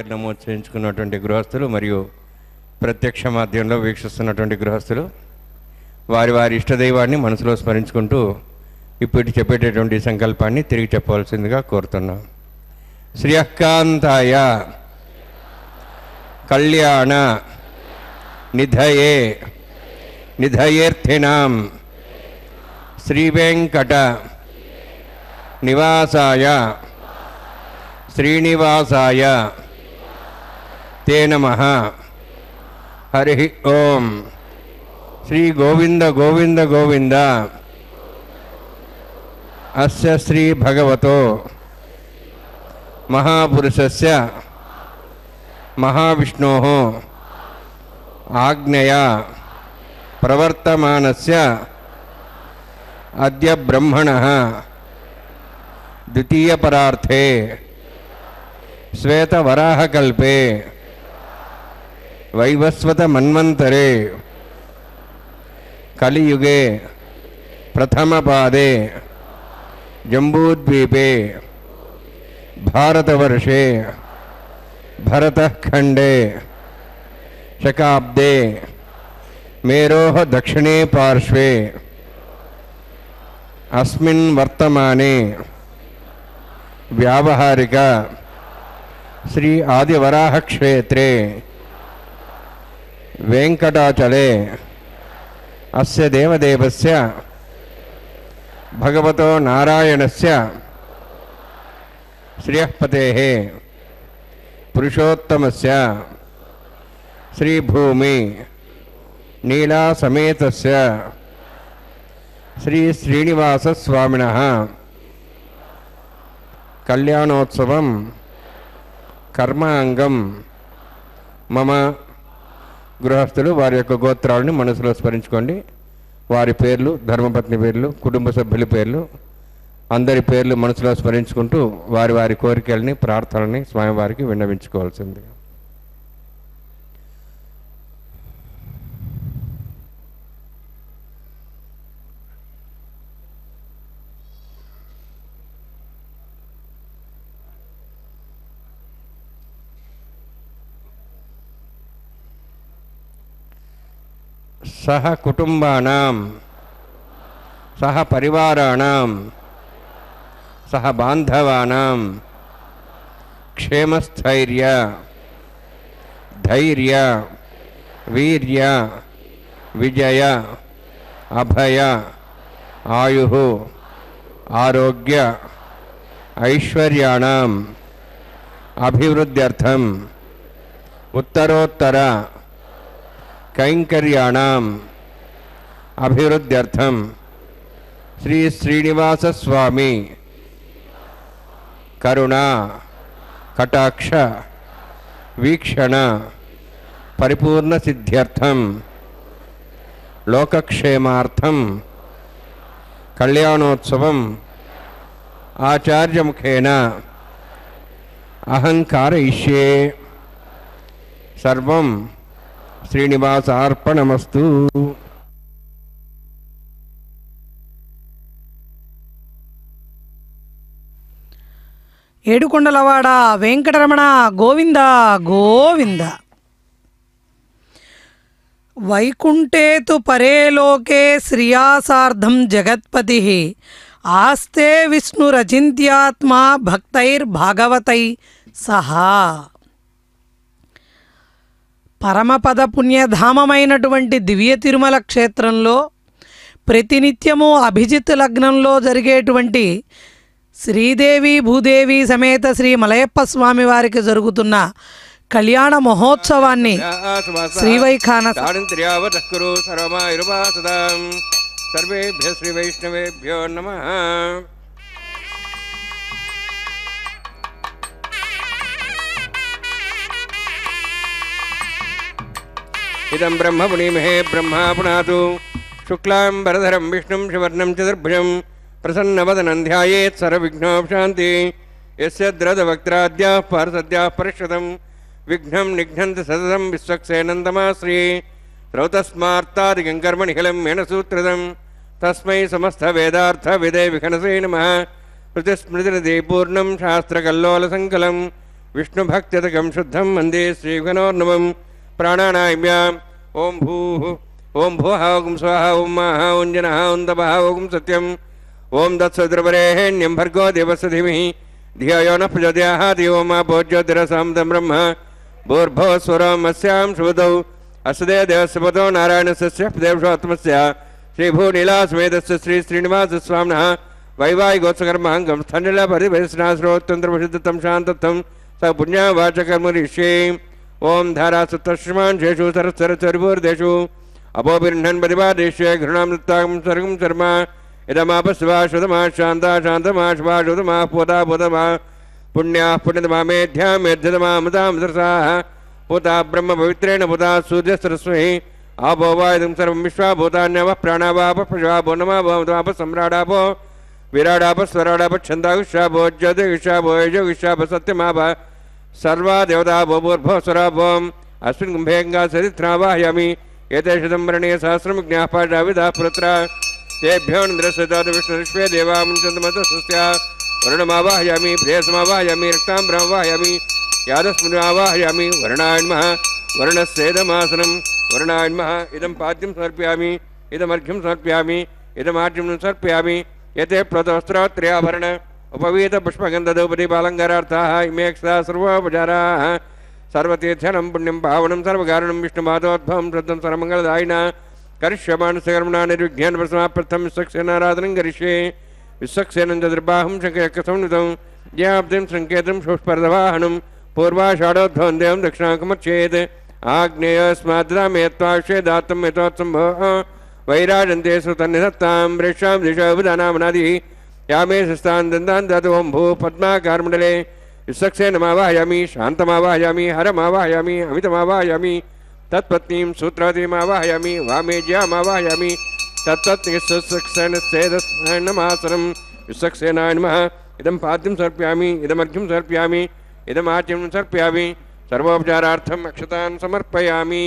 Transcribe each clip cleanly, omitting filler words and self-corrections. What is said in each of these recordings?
పేరు నమోదు చేయించుకున్నటువంటి గృహస్థులు మరియు ప్రత్యక్ష మాధ్యమంలో వీక్షిస్తున్నటువంటి గృహస్థులు వారి వారి ఇష్టదైవాన్ని మనసులో స్మరించుకుంటూ ఇప్పుడు చెప్పేటటువంటి సంకల్పాన్ని తిరిగి చెప్పవలసిందిగా కోరుతున్నాం. శ్రియకాంతాయ కళ్యాణ నిధయే నిధయేర్థినాం శ్రీవేంకట నివాసాయ శ్రీనివాసాయ తే నమః. హరి ఓం. శ్రీ గోవింద గోవింద గోవింద అస్య శ్రీ భగవతో మహాపురుషస్య మహావిష్ణోః ఆజ్ఞయా ప్రవర్తమానస్య అద్య బ్రహ్మణః ద్వితీయపరార్థే శ్వేతవరాహకల్పే వైవస్వతమన్వంతరే కలియుగే ప్రథమపాదే జంబూద్వీపే భారతవర్షే భరతఖండే శకాబ్దే మేరోః దక్షిణే పార్శ్వే అస్మిన్ వర్తమానే వ్యావహారిక శ్రీ ఆదివరాహ క్షేత్రే వెంకటాచలే అస్య దేవదేవస్య భగవతో నారాయణస్య శ్రియఃపతేః పురుషోత్తమస్య శ్రీభూమి నీలాసమేతస్య శ్రీ శ్రీనివాసస్వామినః కళ్యాణోత్సవం కర్మాంగం మమ. గృహస్థులు వారి యొక్క గోత్రాలను మనసులో స్మరించుకోండి. వారి పేర్లు, ధర్మపత్ని పేర్లు, కుటుంబ సభ్యుల పేర్లు, అందరి పేర్లు మనసులో స్మరించుకుంటూ వారి వారి కోరికల్ని, ప్రార్థనల్ని స్వామివారికి విన్నవించుకోవాల్సింది. సహ కుటుంబానాం సహ పరివారాణాం సహ బాంధవానాం క్షేమస్థైర్య ధైర్య వీర్య విజయ అభయ ఆయుః ఆరోగ్య ఐశ్వర్యాణం అభివృద్ధ్యర్థం ఉత్తరోత్తర కైంకర్యాణం అభివృద్ధ్యర్థం శ్రీ శ్రీనివాస స్వామి కరుణా కటాక్ష వీక్షణ పరిపూర్ణ సిద్ధ్యర్థం లోకక్షేమార్థం కళ్యాణోత్సవం ఆచార్యముఖేన అహంకారయిష్యే. సర్వం శ్రీనివాసార్పణమస్తు. ఏడుకొండలవాడ వెంకటరమణ గోవింద గోవింద. వైకుంఠేతు పరేలోకే శ్రియాసార్ధం జగత్పతిః ఆస్తే విష్ణురచింత్యాత్మా భక్తైర్భాగవతై సహా. పరమపద పుణ్యధామమైనటువంటి దివ్య తిరుమల క్షేత్రంలో ప్రతినిత్యము అభిజిత్ లగ్నంలో జరిగేటువంటి శ్రీదేవి భూదేవి సమేత శ్రీ మలయప్ప స్వామి వారికి జరుగుతున్న కళ్యాణ మహోత్సవాన్ని శ్రీవైఖాన సర్వేభ్యో శ్రీ వైష్ణవేభ్యో నమః. ఇదం బ్రహ్మ పుణీమహే బ్రహ్మా పునాతు శుక్లాంబరధరం విష్ణుం శివర్ణం చతుర్భుజం ప్రసన్నవదనం ధ్యాయేత్ సర్వవిఘ్నోపశాంతి. యస్య ద్రదవక్త్రాద్యాః పార్షద్యాః పరిష్కృతం విఘ్నం నిఘ్నంతి సతతం విశ్వక్సేనందమాశ్రీ. శ్రౌతస్మార్తాదికం కర్మ నిఖిలం మేన సూత్రితం తస్మై సమస్త వేదార్థ విదే విఘనసే నమః. శృతిస్మృతినిధి పూర్ణం శాస్త్రకల్లోల సంకలం विष्णुभक्त्यतकं शुद्धं वन्दे श्रीगणोर्नवं प्राणानायम्याम् ओं भूः ओं भुवः ओं स्वः ओं महः ओं जनः ओं तपः ओं सत्यम् ओं तत्सवितुर्वरेण्यं भर्गो देवस्य धीमहि धियो यो नः प्रचोदयात् यो मा भोज्योतिरसां तं ब्रह्म भूर्भुवः स्वरम् अस्यां शुभदौ अस्ते देवस्य पदो नारायणस्य देवशोत्तमस्य श्रीभूनीलासमेतस्य श्री श्रीनिवासस्वामिनः वैवाहिकोत्सकर्माङ्गं स्थण्डिलपरिवेशनाश्रोत्यन्तर्वसिद्धं शान्तत्वं स पुण्यावाचकर्मरिष्ये ओं धारासुतश्रमान् शेषु सरस्वरचरिपूर्देषु अपोभिर्हन् प्रतिपादेश्ये घृणां दत्तां सर्गं शर्मा इदमापस्वा शुतमा शान्ता शान्तमा शुभा शुतमा पोता पोतमा पुण्याः पुण्यतमा मेध्या मेध्यतमा मृता मृतरसाः पोता ब्रह्म पवित्रेण पोता सूर्यसरस्वती आपो वायुं सर्वं विश्वा भूतान्यवः प्राणावाप प्रजापो नमाप सम्राडापो विराडाप स्वराडाप छन्दागुष्यापो ज्योतिगुष्यापो यजोगुष्याप सत्यमाप सर्वा देवतापो भूर्भुवस्वरापोम् अस्मिन् कुम्भेऽङ्गा सरित्रावाहयामि एते शतम्बरणीय सहस्रमज्ञाः पाठाविदाः पुरत्र तेभ्यो निन्द्रस्यतात विष्णुविश्वे देवामुञ्चन्तमतस्स्य वर्णमावाहयामि प्रेयसमावाहयामि रक्ताम्बरमावाहयामि यादस्मृतिमावाहयामि वर्णान्मः वर्णस्येदमासनं वर्णान्मः इदं पाद्यं समर्पयामि इदमर्घ्यं समर्पयामि इदमार्घ्यं समर्पयामि एते प्रोतवस्त्रात्रयाभरण उपवीतपुष्पगन्धधूपदीपालङ्कारार्थाः इमे क्षता सर्वोपचाराः सर्वतीर्थनं पुण्यं पावनं सर्वकारणं विष्णुपादोद्भवं श्रद्धं सर्वमङ्गलदायिना करिष्यमाणस्य निर्विघ्नेन प्रथम विश्वक्सेनाराधनं करिष्ये विश्वक्सेनं चतुर्बाहुं शङ्खचक्रसंयुतं ज्याब्धिं सङ्केतं शुष्पर्धवाहनं पूर्वाषाढोद्भवं देवं दक्षिणाकमर्चेत् आग्नेयस्माद्रामे त्वाक्षे दातुं यथोत्सम्भवः वैराजन्ते सुतन्निधत्तां वृक्षां दिशोभिधानामनादिः यामे शस्तान् दन्तान् ददातु ओं भू पद्माकारमण्डले विश्वक्सेनमावाहयामि शान्तमावाहयामि हरमावाहयामि अमितमावाहयामि तत्पत्नीं सूत्रवतीमावाहयामि वामेज्यामावाहयामि तत्पत्नीसेदस्मासनं विश्वक्सेनाय नमः इदं पाद्यं समर्पयामि इदमर्घ्यं समर्पयामि इदमाच्यं समर्पयामि सर्वोपचारार्थम् अक्षतान् समर्पयामि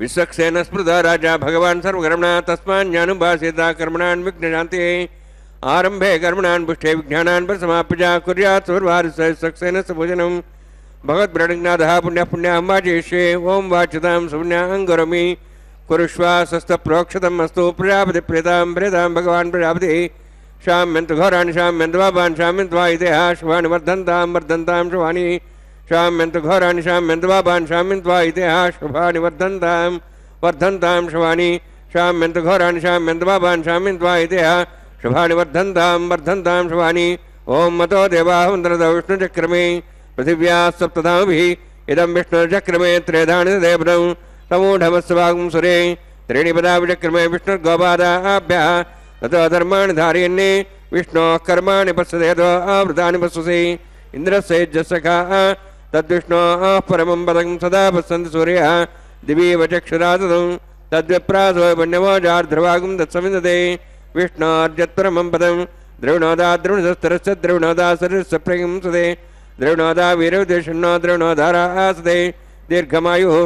विश्वक्सेन स्मृता राजा भगवान् सर्वकर्मणा तस्मान् ज्ञानुभासेता कर्मणान् विघ्नशान्ते आरम्भे कर्मणान् पुष्टे विज्ञानान् परिसमाप्य कुर्यात् सर्वारिस्य विश्वक्सेनस्य पूजनं भगवद्ब्रह्मज्ञातः पुण्यः पुण्याहं वाचयिष्ये ओं वाच्यतां सुपुण्याहं करोमि कुरुष्वा स्वस्तप्रोक्षतम् अस्तु प्रजापतिप्रेतां प्रेतां भगवान् प्रजापतिः शाम्यन्तु घोराणि शाम्यन्तु पापान् शाम्यन्तु वायुदेहा शुभानि वर्धन्तां वर्धन्तां शुभानि शाम्यन्तु घोराणि शाम्यन्तु पापान् शाम्यन्तु वायुदेहा शुभानि वर्धन्तां वर्धन्तां शुभानि शाम्यन्तु घोराणि शाम्यन्तु पापान् शाम्यन्तु वायुदेहा शुभानि वर्धन्तां वर्धन्तां शुभानि ओं मतो देवाः वन्दनतो विष्णुचक्रमे पृथिव्याः सप्तधामभिः इदं विष्णुचक्रमे त्रेधानि देवनं समूढमस्वागं सुरे त्रीणि पदा विचक्रमे विष्णुर्गोपादाभ्यः ततो धर्माणि धारयन्ने विष्णोः कर्माणि पश्यते आवृतानि पश्यसि इन्द्रस्यैजसखाः तद्विष्णोः परमं पदं सदा पश्यन्ति सूर्यः दिवि वचक्षुराततं तद्विप्रासो पुण्यमोजार्ध्रवागं तत्सविन्दते विष्णोर्यत्परमं पदं द्रविणोदा द्रविणस्तरस्य द्रविणोदा शरीरस्य प्रियं सदे द्रविणोदा वीरविदेशन्नो द्रविणोदारासदे दीर्घमायुः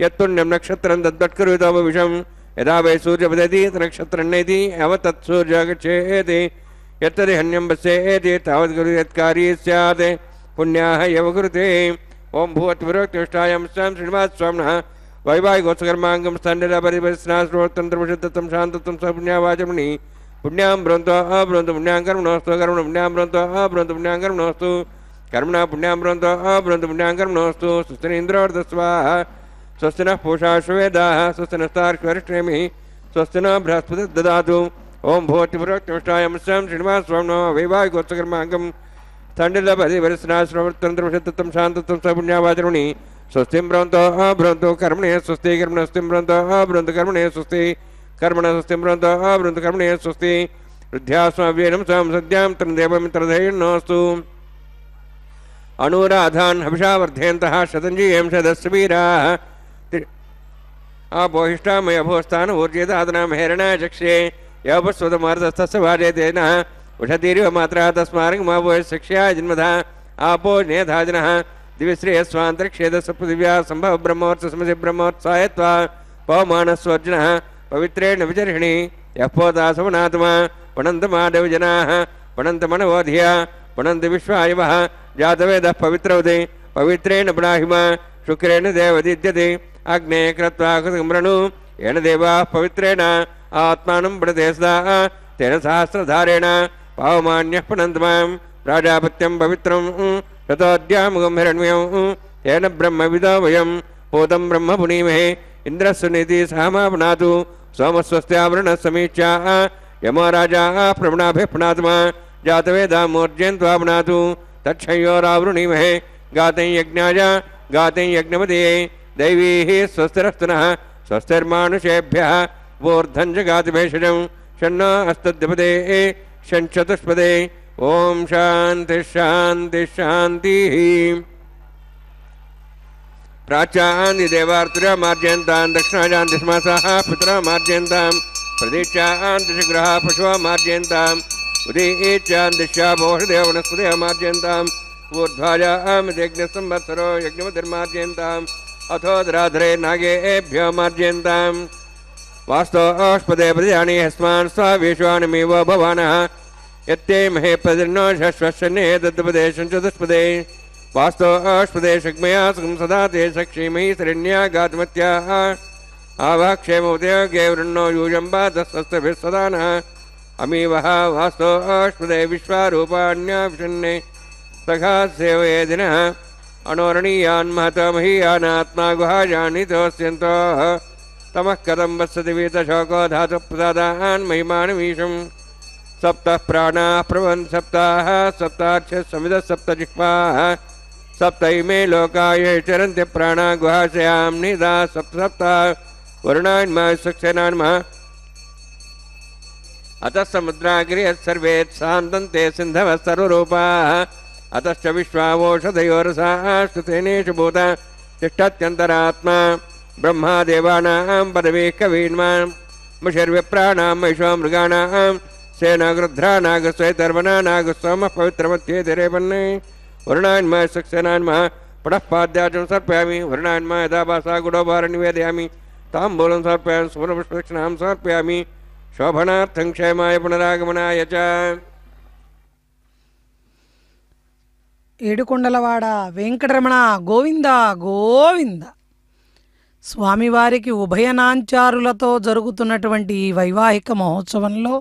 यत्पुण्यं नक्षत्रं तद्वत्करुतोपविशं यदा वै सूर्यपतति नक्षत्रन्नेति अवतत्सूर्य गच्छेति यत्तदिहन्यं पश्येति तावत् गुरु यत्कारी स्यात् पुण्याः एव कुरुते ओं भूवत्पुरोक्तिष्ठायां स्यां श्रीनिवासस्वामिनः वैवाहिकोत्सकर्माङ्गं स्थण्डिलपरिवेशनाश्रोतन्त्रप्रसिद्धं शान्तत्वं स पुण्यावाचमणि पुण्यां ब्रवन्तो अब्रवन्तु पुण्यां कर्मणोऽस्तु कर्मण पुण्यां ब्रवन्तो अब्रवन्तु पुण्यां कर्मणोऽस्तु कर्मणा पुण्यां ब्रवन्तो अब्रवन्तु पुण्यां कर्मणोऽस्तु स्वस्तिनीन्द्रोर्दस्वाः स्वस्ति नः पूषा श्वेदाः स्वस्ति नस्तार्क्ष्वरिष्ठेमिः स्वस्ति न बृहस्पतिः ददातु ओं भूवत्पुरोक्तिष्ठायां स्यां श्रीनिवासस्वामिनः वैवाहिकोत्सकर्माङ्गं स्थण्डिलपरिवेशनाश्रोतन्त्रप्रसिद्धं शान्तत्वं स पुण्यावाचमणि स्वस्तिं ब्रवन्तो अब्रवन्तु कर्मणे स्वस्ति कर्मणस्तिं ब्रवन्तो अब्रवन्तु कर्मणे स्वस्ति कर्मण स्वस्तिं ब्रवन्तो अब्रवन्तु कर्मणे स्वस्ति वृद्ध्यास्माव्येनं स्वां सद्यां तन्देवमित्रधैर्योऽस्तु अनुराधान् हविषा वर्धयन्तः शतञ्जीयं शतस्य वीराः आपोहिष्ठामय भोस्तान ऊर्जितादनां हेरणाय चक्षे यवस्वतमार्धस्तस्य भाजयतेन उषतीरिव मात्रा तस्मार्गमापोय शिक्ष्याय जन्मधा आपो नेधाजनः दिविश्रेयस्वान्तरिक्षेदस्य पृथिव्या सम्भव ब्रह्मोत्समसि ब्रह्मोत्सायत्वा पवमानस्वर्जनः पवित्रेण विचर्षणि यः पोता समनात्मा वणन्तमादव जनाः वणन्तमनवोधिया पुनन्ति विश्वायवः जातवेदः पवित्रवते पवित्रेण पुनाहिमा शुक्रेण देवदीद्यते अग्ने कृत्वा कृतमृणु येन देवाः पवित्रेण आत्मानं पठते सदा तेन सहस्रधारेण पावमान्यः पुनन्ति मां प्राजापत्यं पवित्रं ततोऽद्यामुगं हिरण्मयं तेन ब्रह्मविदो वयं पूतं ब्रह्म पुनीमहे इन्द्रस्वनीति सहमा पुनातु सोमस्वस्त्यावृणः समीक्षा यमो राजा प्रवणाभिः पुनात्मा जातवेदा मूर्जयन्त्वा पुनातु तच्छयोरावृणीमहे गातं यज्ञाय गातं यज्ञपतये दैवीः स्वस्तिरस्तुनः स्वस्तिर्मानुषेभ्यः वोर्धं च गातिभेषजं षण्णो अस्तद्यपदे षण्चतुष्पदे ओम शांति शांति शांतिः प्राच्यान्ति देवार्तुरा मार्जयन्तां दक्षिणायान्ति समासाः पितरा मार्जयन्तां प्रदीच्यान्ति शिग्रः पशवः मार्जयन्ताम् उदीच्यान्ति शापोषदेव वनस्पतयः मार्जयन्ताम् ऊर्ध्वायां यज्ञसंवत्सरो यज्ञपतिर्मार्जयन्ताम् अथोदराधरे नागेभ्यो मार्जयन्ताम् वास्तोष्पदे प्रजानि हस्मान् स्वावेश्वानमेव भवानः यत्ते महे प्रदिनो शश्वशने दद्पदे चतुष्पदे वास्तोष्पदे शग्मया सुखं सदा ते शक्षीमहि शरण्या गातमत्याः आवाक्षेमोदयोगे वृन्नो यूयम्बा दस्वस्तभिः सदा नः अमीवः वास्तोष्पदे विश्वारूपाण्या विषन्ने सखा सेवये दिनः अणोरणीयान् महतमहीयानात्मा गुहायानितोऽस्यन्तोः तमः कथं वत्सति वीतशोको धातुप्रसादान् महिमानमीशम् सप्तः प्राणाः प्रभवन् सप्ताः सप्ताक्षसमिदः सप्तजिह्वाः सप्तैमे लोकाय चरन्ति प्राणा गुहाशयां निधा सप्तसप्ता वरुणान्मा सुक्षेनान्मः अतः समुद्रागिरियः सर्वे शान्तन्ते सिन्धवः सर्वरूपाः अतश्च विश्वावोषधयोरसाः स्तुतेनेषु भूता तिष्ठत्यन्तरात्मा ब्रह्मा देवानां पदवीः कवीन्मां मुषिर्विप्राणां महिषो मृगाणां सेनागृध्रा नागस्वैतर्वना नागस्वमः पवित्रमत्येतिरेपन्ने वरुणान्मः सुक्षेनान्मः पुनः पाद्याचं समर्पयामि वरुणान्मः यदा भासा गुडोभारं निवेदयामि ताम्बूलं समर्पयामि सुवर्णपुष्पदक्षिणां समर्पयामि शोभनार्थं क्षेमाय पुनरागमनाय च ఏడుకొండలవాడ వెంకటరమణ గోవింద గోవింద. స్వామివారికి ఉభయనాంచారులతో జరుగుతున్నటువంటి ఈ వైవాహిక మహోత్సవంలో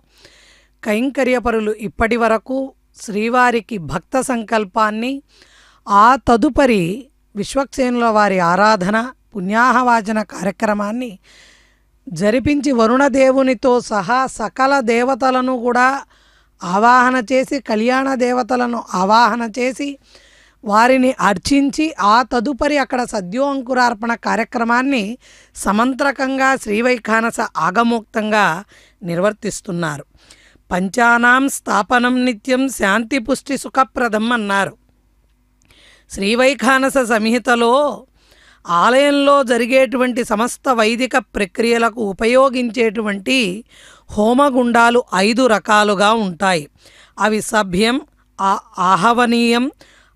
కైంకర్యపరులు ఇప్పటి వరకు శ్రీవారికి భక్త సంకల్పాన్ని, ఆ తదుపరి విశ్వక్సేనుల వారి ఆరాధన పుణ్యాహవాచన కార్యక్రమాన్ని జరిపించి వరుణదేవునితో సహా సకల దేవతలను కూడా ఆవాహన చేసి, కళ్యాణ దేవతలను ఆవాహన చేసి వారిని అర్చించి ఆ తదుపరి అక్కడ సద్యోంకురార్పణ కార్యక్రమాన్ని సమంత్రకంగా శ్రీవైఖానస ఆగమోక్తంగా నిర్వర్తిస్తున్నారు. పంచానాం స్థాపనం నిత్యం శాంతి పుష్టి సుఖప్రదం అన్నారు. శ్రీవైఖానస సంహితలో ఆలయంలో జరిగేటువంటి సమస్త వైదిక ప్రక్రియలకు ఉపయోగించేటువంటి హోమగుండాలు 5 రకాలుగా ఉంటాయి. అవి సభ్యం, ఆహవనీయం,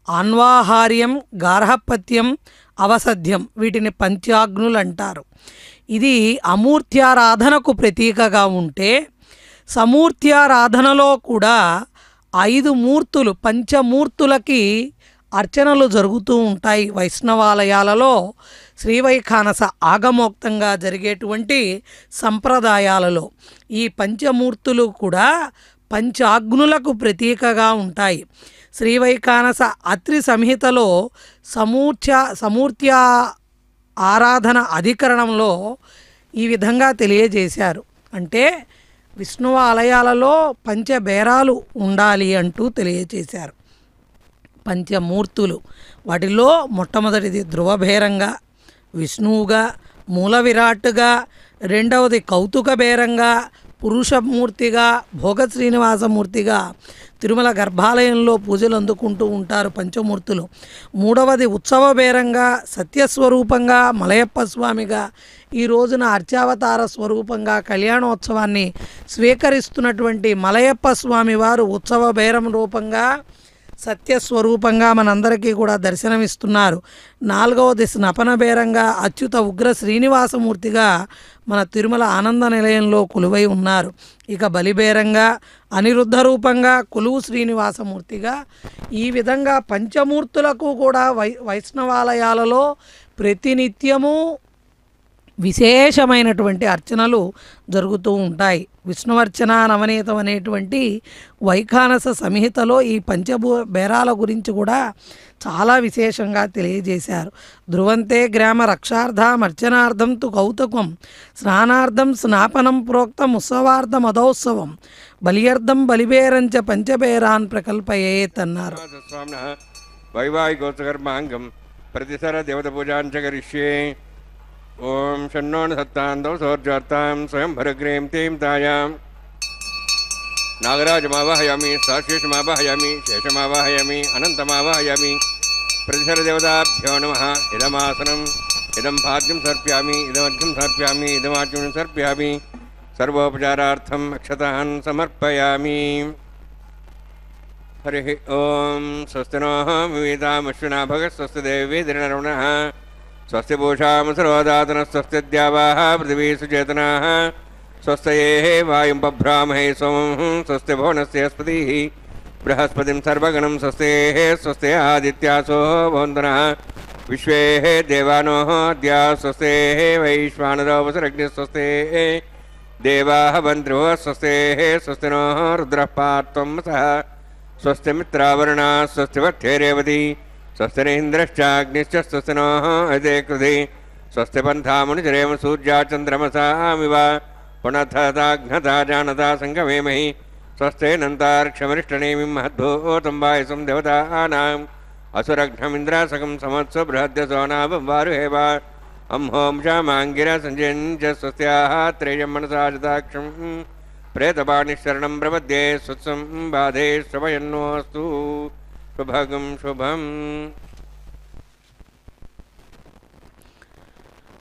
అన్వాహార్యం, గార్హపత్యం, అవసధ్యం. వీటిని పంచాగ్నులు అంటారు. ఇది అమూర్త్యారాధనకు ప్రతీకగా ఉంటే సమూర్త్యారాధనలో కూడా 5 మూర్తులు, పంచమూర్తులకి అర్చనలు జరుగుతూ ఉంటాయి. వైష్ణవాలయాలలో శ్రీవైఖానస ఆగమోక్తంగా జరిగేటువంటి సంప్రదాయాలలో ఈ పంచమూర్తులు కూడా పంచాగ్నులకు ప్రతీకగా ఉంటాయి. శ్రీవైఖానస అత్రి సంహితలో సమూర్త్య ఆరాధన అధికరణంలో ఈ విధంగా తెలియజేశారు. అంటే విష్ణువు ఆలయాలలో పంచబేరాలు ఉండాలి అంటూ తెలియజేశారు. పంచమూర్తులు, వాటిలో మొట్టమొదటిది ధ్రువభేరంగా విష్ణువుగా, మూల విరాట్గా, రెండవది కౌతుక బేరంగా, పురుషమూర్తిగా, భోగ శ్రీనివాసమూర్తిగా తిరుమల గర్భాలయంలో పూజలు అందుకుంటూ ఉంటారు పంచమూర్తులు. మూడవది ఉత్సవ బేరంగా, సత్యస్వరూపంగా, మలయప్ప స్వామిగా, ఈ రోజున అర్చావతార స్వరూపంగా కళ్యాణోత్సవాన్ని స్వీకరిస్తున్నటువంటి మలయప్ప స్వామి వారు ఉత్సవ బేరం రూపంగా సత్యస్వరూపంగా మనందరికీ కూడా దర్శనమిస్తున్నారు. 4వది స్నపన బేరంగా అచ్యుత ఉగ్ర శ్రీనివాసమూర్తిగా మన తిరుమల ఆనంద నిలయంలో కొలువై ఉన్నారు. ఇక బలిబేరంగా అనిరుద్ధ రూపంగా కొలువు శ్రీనివాసమూర్తిగా ఈ విధంగా పంచమూర్తులకు కూడా వైష్ణవాలయాలలో ప్రతినిత్యము విశేషమైనటువంటి అర్చనలు జరుగుతూ ఉంటాయి. విష్ణువర్చన నవనీతం అనేటువంటి వైఖానస సంహితలో ఈ బేరాల గురించి కూడా చాలా విశేషంగా తెలియజేశారు. ధ్రువంతే గ్రామ రక్షార్థం అర్చనార్థం తు కౌతుకం స్నానార్థం స్నాపనం ప్రోక్తం ఉత్సవార్థం అదౌత్సవం బలియర్థం బలిబేరంచ పంచబేరాన్ ప్రకల్పయేత్ అన్నారు. వైవాహికోత్సకర్మాంగం ప్రతిసర దేవత పూజాంచ కరిష్యే. ఓం షణ్ణోన్ సత్తాంతో సౌర్జార్తాం స్వయం భరగ్రీం తీం తాయాం నాగరాజమావాహయామి సాశేషమావాహయామి శేషమావాహయామి అనంతమావాహయామి. ప్రతిసరదేవతాభ్యో నమః. ఇదమాసనం ఇదం పాద్యం సమర్ప్యామి ఇదమర్ఘ్యం సమర్ప్యామి ఇదమార్ఘ్యం సమర్ప్యామి. సర్వోపచారార్థం అక్షతాన్ సమర్పయామి. హరి ఓం. స్వస్తి నో వివేదామశ్వినా భగత్ స్వస్తి దేవేంద్రనరుణః స్వస్తి పూషాం సర్వదాతన స్వస్తి ద్యావాః పృథివీ సుచేతనాః స్వస్తయే వాయుం బభ్రామహే సోమం స్వస్తి భువనస్యస్పతిః బృహస్పతిం సర్వగణం స్వస్తే స్వస్తే ఆదిత్యాసో భవంతునః విశ్వే దేవానో అద్యా స్వస్తే వైశ్వానరో వసురగ్నిః స్వస్తే దేవాః బంధ్రువః స్వస్తే స్వస్తి నో రుద్రః పాత్వం సః స్వస్తి మిత్రావరుణా స్వస్తి వక్షేరేవతి స్వస్తి ఇంద్రశ్చాగ్నిశ్చ స్వస్తి నో అదే కృధి స్వస్తి పంథామునిచరేమ సూర్యా చంద్రమసామివ పునఃతాఘ్నతా జానతా సంగమేమహి స్వస్తేనంతార్క్షమరిష్టనేమిం మహద్భూతం వాయసం దేవతానాం అసురఘ్నమింద్రాసకం సమత్స్వ బృహద్యసో నాభంవారుహేవ అంహోం శామాంగిర సంజయంచ స్వస్యాః త్రేయం మనసాజతాక్షం ప్రేతపాణిశరణం ప్రపద్యే స్వత్సం బాధే శ్రవయన్నోస్తు శుభగం శుభం.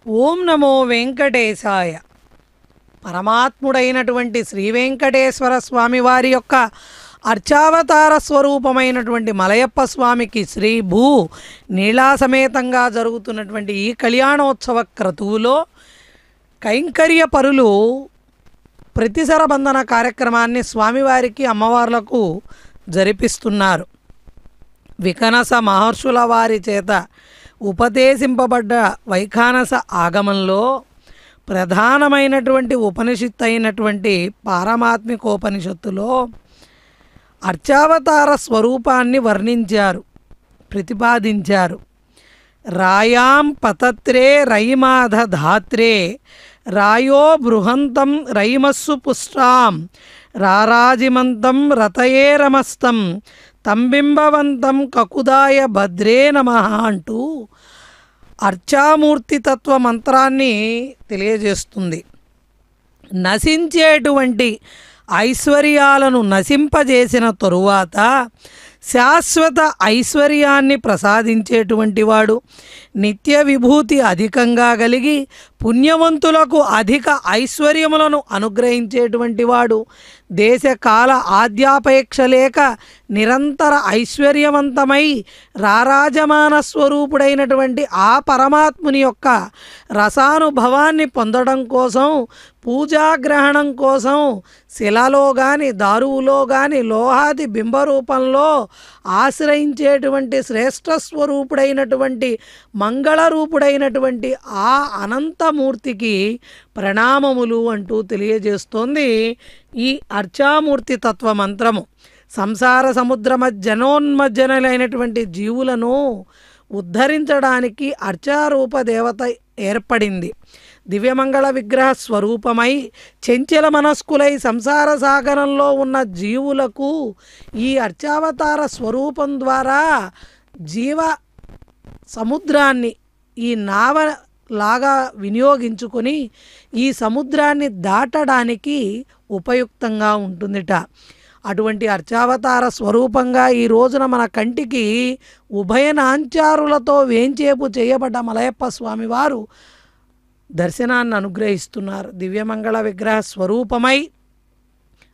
ఓం నమో వెంకటేశాయ. పరమాత్ముడైనటువంటి శ్రీ వెంకటేశ్వర స్వామి వారి యొక్క అర్చావతార స్వరూపమైనటువంటి మలయప్ప స్వామికి శ్రీ భూ నీలాసమేతంగా జరుగుతున్నటువంటి ఈ కళ్యాణోత్సవ క్రతువులో కైంకర్య పరులు ప్రతిసర బంధన కార్యక్రమాన్ని స్వామివారికి అమ్మవార్లకు జరిపిస్తున్నారు. వికనస మహర్షుల వారి చేత ఉపదేశింపబడ్డ వైఖానస ఆగమంలో ప్రధానమైనటువంటి ఉపనిషత్తు అయినటువంటి పారమాత్మికోపనిషత్తులో అర్చావతార స్వరూపాన్ని వర్ణించారు, ప్రతిపాదించారు. రాయాం పతత్రే రైమాధ ధాత్రే రాయో బృహంతం రైమస్సు పుష్టాం రారాజిమంతం రతయేరమస్తం తంబింబవంతం కకుదాయ భద్రే నమః అంటూ అర్చామూర్తి తత్వ మంత్రాన్ని తెలియజేస్తుంది. నశించేటువంటి ఐశ్వర్యాలను నశింపజేసిన తరువాత శాశ్వత ఐశ్వర్యాన్ని ప్రసాదించేటువంటి వాడు, నిత్య విభూతి అధికంగా కలిగి పుణ్యవంతులకు అధిక ఐశ్వర్యములను అనుగ్రహించేటువంటి వాడు, దేశకాల ఆద్యాపేక్ష లేక నిరంతర ఐశ్వర్యవంతమై రారాజమాన స్వరూపుడైనటువంటి ఆ పరమాత్ముని యొక్క రసానుభవాన్ని పొందడం కోసం, పూజాగ్రహణం కోసం శిలలో కానీ దారువులో కానీ లోహాది బింబరూపంలో ఆశ్రయించేటువంటి శ్రేష్ఠ స్వరూపుడైనటువంటి మంగళరూపుడైనటువంటి ఆ అనంతమూర్తికి ప్రణామములు అంటూ తెలియజేస్తోంది ఈ అర్చామూర్తి తత్వ మంత్రము. సంసార సముద్ర జనోన్మజ్జనులైనటువంటి జీవులను ఉద్ధరించడానికి అర్చారూప దేవత ఏర్పడింది. దివ్యమంగళ విగ్రహ స్వరూపమై చెంచల మనస్కులై సంసార సాగరంలో ఉన్న జీవులకు ఈ అర్చావతార స్వరూపం ద్వారా జీవ సముద్రాన్ని ఈ నావ లాగా వినియోగించుకొని ఈ సముద్రాన్ని దాటడానికి ఉపయుక్తంగా ఉంటుందిట. అటువంటి అర్చావతార స్వరూపంగా ఈ రోజున మన కంటికి ఉభయనాంచారులతో వేంచేపు చేయబడ్డ మలయప్ప స్వామివారు దర్శనాన్ని అనుగ్రహిస్తున్నారు. దివ్యమంగళ విగ్రహ స్వరూపమై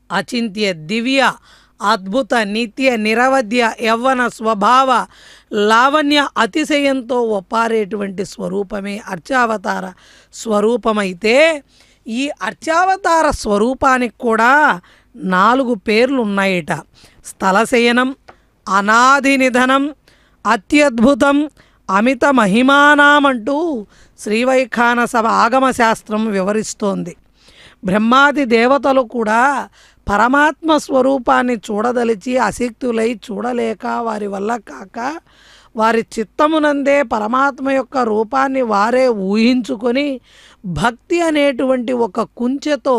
అచింత్య దివ్య అద్భుత నిత్య నిరవధ్య యవ్వన స్వభావ లావణ్య అతిశయంతో ఒప్పారేటువంటి స్వరూపమే అర్చావతార స్వరూపమైతే ఈ అర్చావతార స్వరూపానికి కూడా 4 పేర్లు ఉన్నాయట. స్థలశయనం, అనాది నిధనం, అత్యద్భుతం, అమిత మహిమానామంటూ శ్రీవైఖానస ఆగమశాస్త్రం వివరిస్తోంది. బ్రహ్మాది దేవతలు కూడా పరమాత్మ స్వరూపాన్ని చూడదలిచి అశక్తులై చూడలేక వారి వల్ల కాక వారి చిత్తమునందే పరమాత్మ యొక్క రూపాన్ని వారే ఊహించుకొని భక్తి అనేటువంటి ఒక కుంచెతో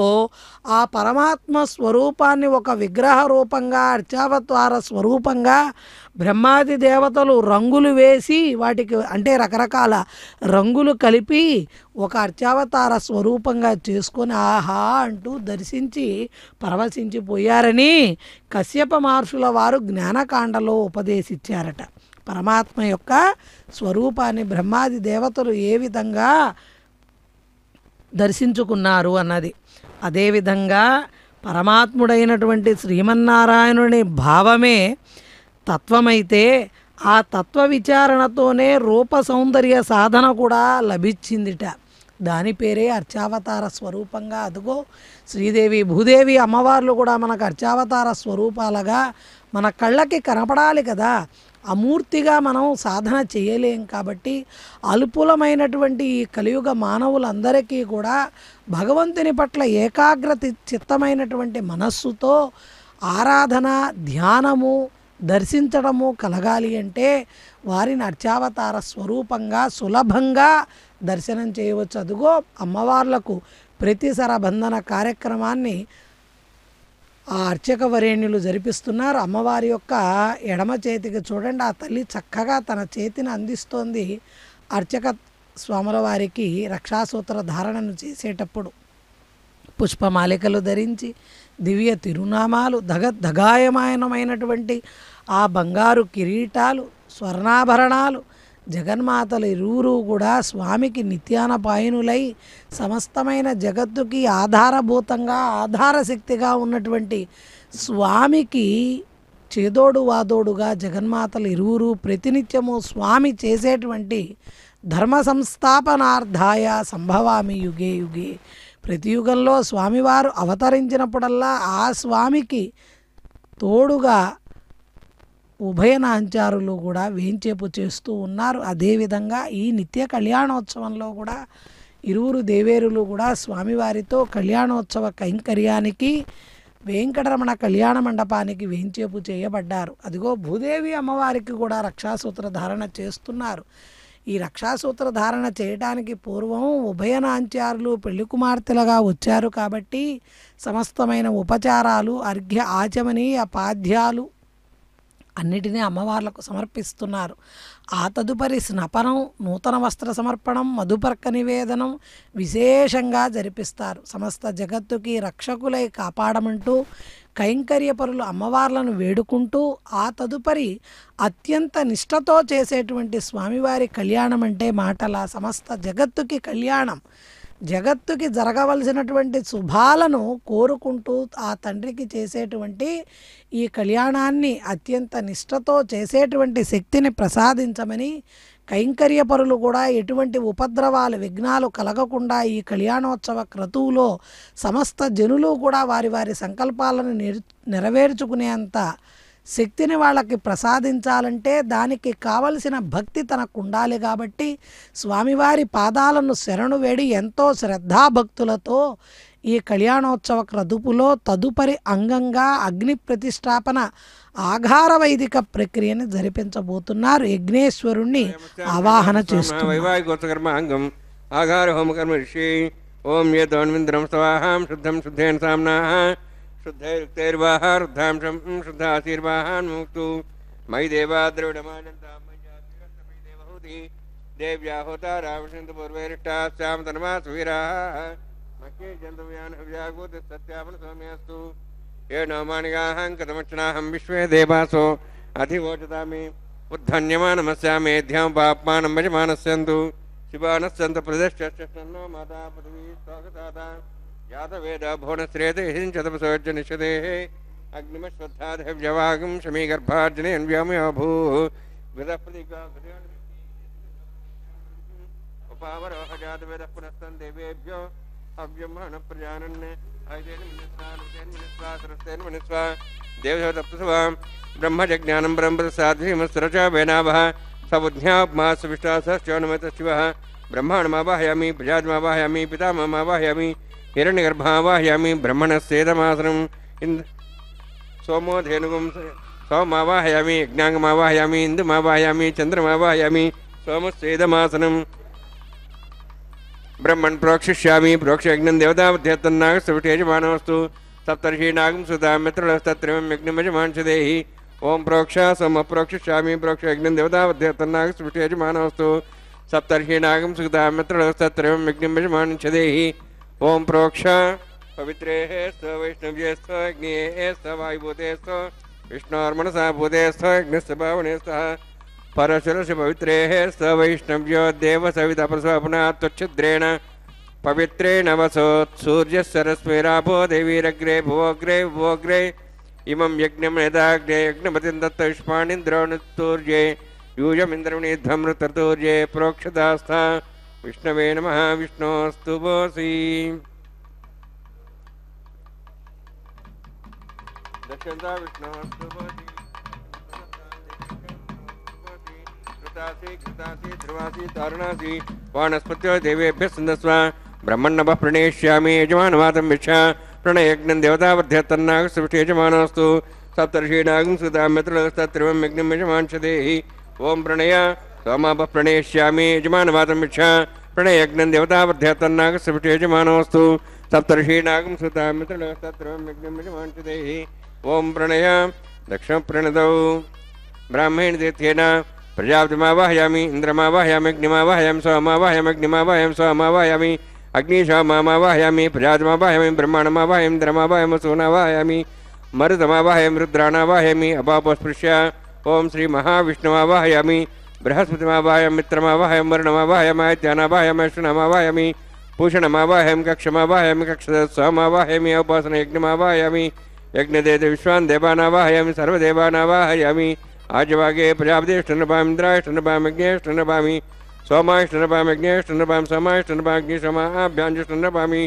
ఆ పరమాత్మ స్వరూపాన్ని ఒక విగ్రహ రూపంగా అర్చావతార స్వరూపంగా బ్రహ్మాది దేవతలు రంగులు వేసి వాటికి అంటే రకరకాల రంగులు కలిపి ఒక అర్చావతార స్వరూపంగా చేసుకొని ఆహా అంటూ దర్శించి పరవశించిపోయారని కశ్యప మహర్షుల వారు జ్ఞానకాండలో ఉపదేశించారట. పరమాత్మ యొక్క స్వరూపాన్ని బ్రహ్మాది దేవతలు ఏ విధంగా దర్శించుకున్నారు అన్నది. అదేవిధంగా పరమాత్ముడైనటువంటి శ్రీమన్నారాయణుని భావమే తత్వమైతే ఆ తత్వ విచారణతోనే రూప సౌందర్య సాధన కూడా లభించిందిట. దాని పేరే అర్చావతార స్వరూపంగా. అదుగో శ్రీదేవి భూదేవి అమ్మవార్లు కూడా మనకు అర్చావతార స్వరూపాలుగా మన కళ్ళకి కనపడాలి కదా. అమూర్తిగా మనం సాధన చేయలేం కాబట్టి అల్పులమైనటువంటి ఈ కలియుగ మానవులందరికీ కూడా భగవంతుని పట్ల ఏకాగ్రత చిత్తమైనటువంటి మనస్సుతో ఆరాధన ధ్యానము దర్శించడము కలగాలి అంటే వారిని అర్చావతార స్వరూపంగా సులభంగా దర్శనం చేయవచ్చు. అదుగో అమ్మవార్లకు ప్రతి సరబంధన కార్యక్రమాన్ని ఆ అర్చక వరేణ్యులు జరిపిస్తున్నారు. అమ్మవారి యొక్క ఎడమ చేతికి చూడండి, ఆ తల్లి చక్కగా తన చేతిని అందిస్తోంది అర్చక స్వాముల వారికి రక్షాసూత్ర ధారణను చేసేటప్పుడు. పుష్పమాలికలు ధరించి దివ్య తిరునామాలు దగాయమానమైనటువంటి ఆ బంగారు కిరీటాలు స్వర్ణాభరణాలు జగన్మాతలు ఇరువురు కూడా స్వామికి నిత్యానపాయనులై సమస్తమైన జగత్తుకి ఆధారభూతంగా ఆధారశక్తిగా ఉన్నటువంటి స్వామికి చేదోడు వాదోడుగా జగన్మాతలు ఇరువురు ప్రతినిత్యము స్వామి చేసేటువంటి ధర్మ సంస్థాపనార్థాయ సంభవామి యుగే యుగే. ప్రతి యుగంలో స్వామివారు అవతరించినప్పుడల్లా ఆ స్వామికి తోడుగా ఉభయనాంచారులు కూడా వేంచేపు చేస్తూ ఉన్నారు. అదేవిధంగా ఈ నిత్య కళ్యాణోత్సవంలో కూడా ఇరువురు దేవేరులు కూడా స్వామివారితో కళ్యాణోత్సవ కైంకర్యానికి వెంకటరమణ కళ్యాణ మండపానికి వేంచేపు చేయబడ్డారు. అదిగో భూదేవి అమ్మవారికి కూడా రక్షాసూత్ర ధారణ చేస్తున్నారు. ఈ రక్షాసూత్ర ధారణ చేయడానికి పూర్వం ఉభయనాంచారులు పెళ్లి కుమార్తెలుగా వచ్చారు కాబట్టి సమస్తమైన ఉపచారాలు అర్ఘ్య ఆచమనీయ పాద్యాలు అన్నిటినీ అమ్మవార్లకు సమర్పిస్తున్నారు. ఆ తదుపరి స్నపనం, నూతన వస్త్ర సమర్పణం, మధుపర్క నివేదనం విశేషంగా జరిపిస్తారు. సమస్త జగత్తుకి రక్షకులై కాపాడమంటూ కైంకర్యపరులు అమ్మవార్లను వేడుకుంటూ ఆ తదుపరి అత్యంత నిష్ఠతో చేసేటువంటి స్వామివారి కళ్యాణం అంటే మాటల సమస్త జగత్తుకి కళ్యాణం. జగత్తుకి జరగవలసినటువంటి శుభాలను కోరుకుంటూ ఆ తండ్రికి చేసేటువంటి ఈ కళ్యాణాన్ని అత్యంత నిష్ఠతో చేసేటువంటి శక్తిని ప్రసాదించమని కైంకర్యపరులు కూడా ఎటువంటి ఉపద్రవాలు విఘ్నాలు కలగకుండా ఈ కళ్యాణోత్సవ క్రతువులో సమస్త జనులు కూడా వారి వారి సంకల్పాలను నెరవేర్చుకునేంత శక్తిని వాళ్ళకి ప్రసాదించాలంటే దానికి కావలసిన భక్తి తనకు ఉండాలి. కాబట్టి స్వామివారి పాదాలను శరణు వేడి ఎంతో శ్రద్ధాభక్తులతో ఈ కళ్యాణోత్సవ క్రతువులో తదుపరి అంగంగా అగ్ని ప్రతిష్టాపన ఆఘార వైదిక ప్రక్రియను జరిపించబోతున్నారు. యజ్ఞేశ్వరుణ్ణి ఆవాహన చేస్తున్నారు. ఆఘార హోమకర్మ ఋషి ఓం ఏతోన్వింద్రం స్వాహాం శుద్ధం శుద్ధేన సామ్నా శుద్ధైరుక్తైర్వాహ రుద్ధాంశం శుద్ధాశీర్వాహాన్ ముక్తు మయి దేవా ద్రవిడమానంతామయ్యాహూతి దేవ్యా హోతా రామచంద్ర పూర్వైరిష్టాశ్యామ తన్మా సువీరాః మహ్యే జంతువ్యాన్ హవ్యాగూత సత్యామన సౌమ్యాస్తు ఏ నోమానిగాహం కథమక్షణాహం విశ్వే దేవాసో అధివోచతామి ఉద్ధన్యమానమస్యామేధ్యాం పాప్మానం వశమానస్యంతు శివానస్యంత ప్రదశ్చన్నో మాతా పృథివీ స్వాగతాత యాతవేద భువనశ్రేత హించతపసోజ్య నిషదే अग्निमश्वत्थादव्यवागं शमीगर्भार्जनेन व्योमयोभूः उपावरोहजातवेदः पुनस्तन् देवेभ्यो अव्यमहन प्रजानन् ऐतेन मिनिस्वा सरस्तेन मिनिस्वा देवदेवतप्तुसवा ब्रह्मजज्ञानं ब्रह्मप्रसाद्धिमस्रच वेनावः सबुद्ध्याप्मासविष्टासश्चौनमतशिवः ब्रह्माणमावाहयामि प्रजाद्मावाहयामि पितामहमावाहयामि हिरण्यगर्भावाहयामि ब्रह्मणस्येदमासनम् सोमो धेनुगं सोमावाहयामि यज्ञाङ्गमावाहयामि इन्दुमावाहयामि चन्द्रमावाहयामि सोमस्येदमासनं ब्रह्मन् प्रोक्षिष्यामि प्रोक्षयज्ञं देवतावध्यतन्नागस्तविषेजमानोऽस्तु सप्तर्षीनागं सुतां मित्रस्तत्रिवं यज्ञमजमांशदेहि ओं प्रोक्ष सोम प्रोक्षिष्यामि प्रोक्षयज्ञं देवतावध्यतन्नागस्तविषेजमानोऽस्तु सप्तर्षीनागं सुतां मित्रस्तत्रिवं यज्ञमजमांशदेहि ओं प्रोक्ष पवित्रेः स्त वैष्णव्ये स्त अग्निये स्त वायुभूते स्त विष्णोर्मनसा भूते स्त अग्निस्य पावने स्तः परशुरस्य पवित्रेः स्त वैष्णव्यो देवसवितप्रसवपुनः त्वच्छिद्रेण पवित्रेण वसोत्सूर्यस्सरस्वैराभो देवीरग्रे भुवोग्रे भुवोग्रे इमं यज्ञं यदाग्ने यज्ञपतिं दत्तविष्माणीन्द्रो निस्तूर्ये यूयमिन्द्रवणीध्वमृततूर्ये प्रोक्षदास्था विष्णवे नमः विष्णोस्तु भोसि दक्षिणा विष्णोस्तु भोसि कृतासि कृतासि ध्रुवासि तारुणासि वानस्पत्यो देवेभ्यः सन्दस्व ब्रह्मण्णवः प्रणेष्यामि यजमानवातं विच्छा प्रणयज्ञं देवतावर्ध्यतन्नागस्तविष्टे यजमानोऽस्तु सप्तर्षीणागं सुतां मित्रस्तत्रिवं यज्ञं यजमांशदेहि ओं प्रणय सोमापः प्रणेष्यामि यजमानवातं विच्छा प्रणयज्ञं देवतावर्ध्यतन्नागस्तविष्टे यजमानोऽस्तु सप्तर्षीणागं सुतां मित्रस्तत्रिवं यज्ञं यजमांशदेहि ओं प्रणय दक्षिणप्रणदौ ब्राह्मण तीर्थेन प्रजापतिमावाहयामि इन्द्रमावाहयामि अग्निमावाहयामि सोमावाहयामि अग्निमावाहयामि सोमावाहयामि अग्निशोमावाहयामि प्रजापतिमावाहयामि ब्रह्माणमावाहयामि इन्द्रमावाहयामि सोनावाहयामि मरुतमावाहयामि रुद्राणावाहयामि अपापस्पृश्य ओं श्री महाविष्णुमावाहयामि बृहस्पतिमावाहयामि मित्रमावाहयामि वरुणमावाहयामि आदित्यानावाहयामि अश्विनामावाहयामि पूषणमावाहयामि कक्षमावाहयामि कक्षसोमावाहयामि उपासनयज्ञमावाहयामि यज्ञदेव विश्वान् देवानावाहयामि सर्वदेवानावाहयामि आजवागे प्रजापतिष्ठनपामि इन्द्राष्टनपामि यज्ञेष्टनपामि सोमाष्टनपामि यज्ञेष्टनपामि सोमाष्टनपामि अग्निशमाभ्याञ्जुष्टनपामि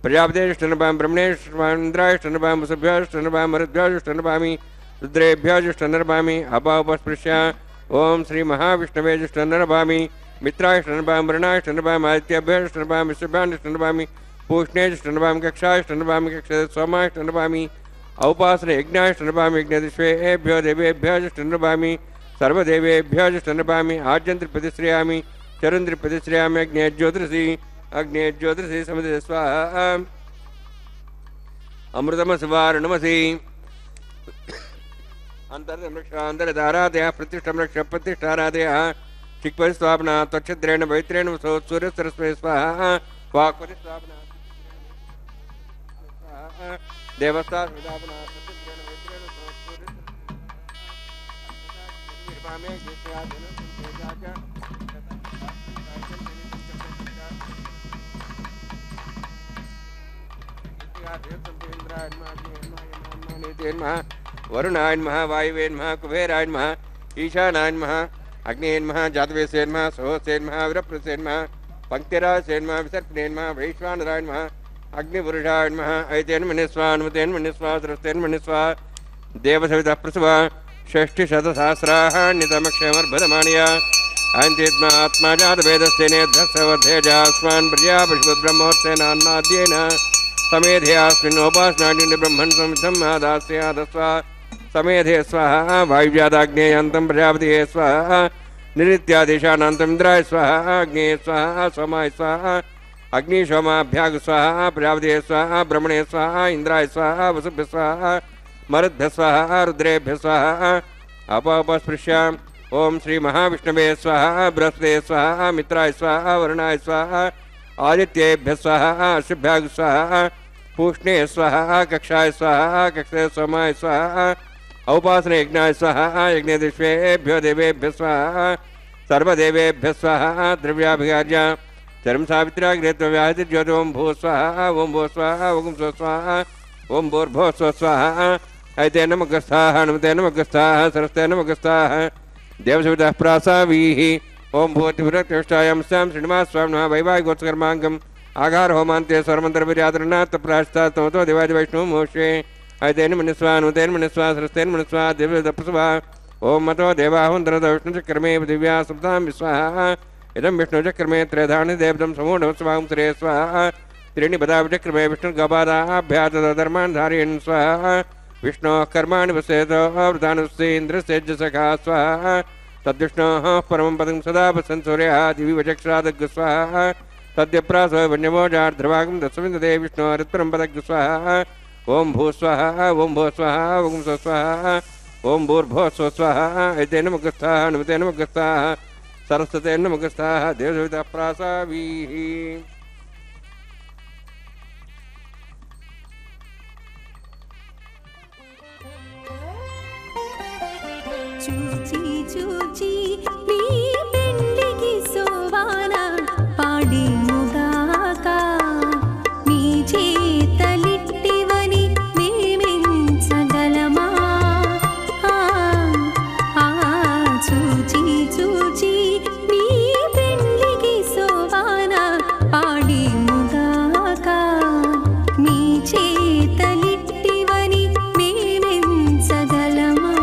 प्रजापतिष्ठनपामि ब्रह्मणेष्टनपामि इन्द्राष्टनपामि वसुभ्याष्टनपामि मरुद्भ्याजुष्टनपामि रुद्रेभ्याजुष्टनपामि अपापस्पृश्य ओं श्री महाविष्णवे जुष्टनपामि मित्राष्टनपामि वरुणाष्टनपामि आदित्यभ्याष्टनपामि विश्वभ्याष्टनपामि पूष्णेष्टनपामि कक्षाष्टनपामि कक्ष सोमाष्टनपामि औपासने यज्ञाष्टनपामि यज्ञदिष्वेभ्यो देवेभ्योष्टनपामि सर्वदेवेभ्योष्टनपामि आज्यन्त्रिप्रतिश्रयामि चरुन्त्रिप्रतिश्रयामि अग्नेज्योतिषि समिति स्वाहा अमृतमसुवारणमसि अन्तर्दमृक्षान्तरधारादयः प्रतिष्ठं रक्ष प्रतिष्ठारादयः चिक्परिस्वापना त्वच्छद्रेण पवित्रेण सूर्यसरस्वती स्वाहा वाक्पति स्वापना देवस्था विदापना प्रतिष्ठेन पवित्रेण सूर्यसरस्वती वरुणाय नमः वायुवे नमः कुबेराय नमः ईशानाय नमः अग्नेय नमः जातवेसे नमः सोहसे नमः विरप्रसे नमः पंक्तिरासे नमः विसर्पणे नमः वैश्वानराय नमः अग्निपुरुषाय नमः ऐतेन मनिस्वा अनुमतेन मनिस्वा सरस्तेन मनिस्वा देवसवितः प्रसवा षष्ठिशतसहस्राण्यतमक्षमर्भदमानया अयन्तीत्मा आत्मा जातवेदस्तेनेद्धस्सवर्धेजास्मान् प्रजा पशुपद्ब्रह्मोत्सेनान्नाद्येन समेधेऽस्मिन्नोपासनानि ब्रह्मन् समिद्धम् आदास्यादस्वा समेधे स्वाहा वायुव्यादाग्नेयान्तं प्रजापतिये स्वाहा निरित्यादेशानान्तम् इन्द्राय स्वाहा अग्नेये स्वाहा सोमाय स्वाहा अग्निशोमाभ्याग स्वाहा प्रजापतिये स्वाहा ब्रह्मणे स्वाहा इंद्राय स्वाहा वसुभ्य स्वाहा मरुद्भ्य स्वाहा रुद्रेभ्य स्वाहा अपस्पृश्य ओं श्री महाविष्णवे स्वाहा बृहस्पते स्वाहा मित्राय स्वाहा वरुणाय स्वाहा आदित्येभ्य स्वाहा अशुभ्याग स्वाहा पूष्णे स्वाहा कक्षाय स्वाहा कक्षे सोमाय स्वाहा औपासने यज्ञाय स्वाहा यज्ञदिष्वेभ्यो देवेभ्य स्वाहा सर्वदेवेभ्य स्वाहा द्रव्याभिगार्य चरम सावित्र्याग्रेत्व्याहतिर्ज्योति ओं भू स्वाहा ओं भो स्वाहा ओं स्व स्वाहा ओं भूर्भो स्व स्वाहा ऐतेन मुखस्थाः हनुमतेन मुखस्थाः सरस्तेन मुखस्थाः देवसवितः प्रासावीः ओम भूतिभिरतिष्ठायां स्यां श्रीनिवासस्वामिनः वैवाहिकोत्सकर्माङ्गम् आघार होमान्ते स्वरमन्त्रविर्यादरणात् प्राश्चात् तमतो देवादिवैष्णव मोक्षे ऐतेन मनुस्वा हनुमतेन मनुस्वा सरस्तेन मनुस्वा देवदप्रसवा ओम मतो देवाहुन्दरद विष्णुचक्रमे दिव्या सुप्तां विस्वाहा इदं विष्णुचक्रमे त्रयधानि देवदं समूढवस्वां श्रे स्वाहा त्रीणि पदाविचक्रमे विष्णुर्गपादाभ्यातधर्मान् धारयन् स्वाहा विष्णोः कर्माणि वसेतो अवृतानुस्सेन्द्रस्य सखा स्वाहा तद्विष्णोः परमं पदं सदा वसन् सूर्यः दिवि वचक्षरादग् स्वाहा तद्यप्रासो वन्यमोजार्ध्रवागं दशमिन्ददे विष्णोरित्परं पदग् स्वाहा ओम भू स्वाहा ओम भो स्वाहा ओम स्व स्वाहा ओम भूर्भो स्व स्वाहा ऐतेन मुखस्थाः हनुमतेन मुखस्थाः सरस्वतेन मुखस्थाः देवसवितः प्रासावीः చూచి చూచి నీ పెండికి సోవాన పాడి ముగాక నీ చేతలిట్టివని మేమించగలమా చూచి చూచి నీ పెండికి సోవాన పాడి ముగాక నీ చేతలిట్టివని మేమించగలమా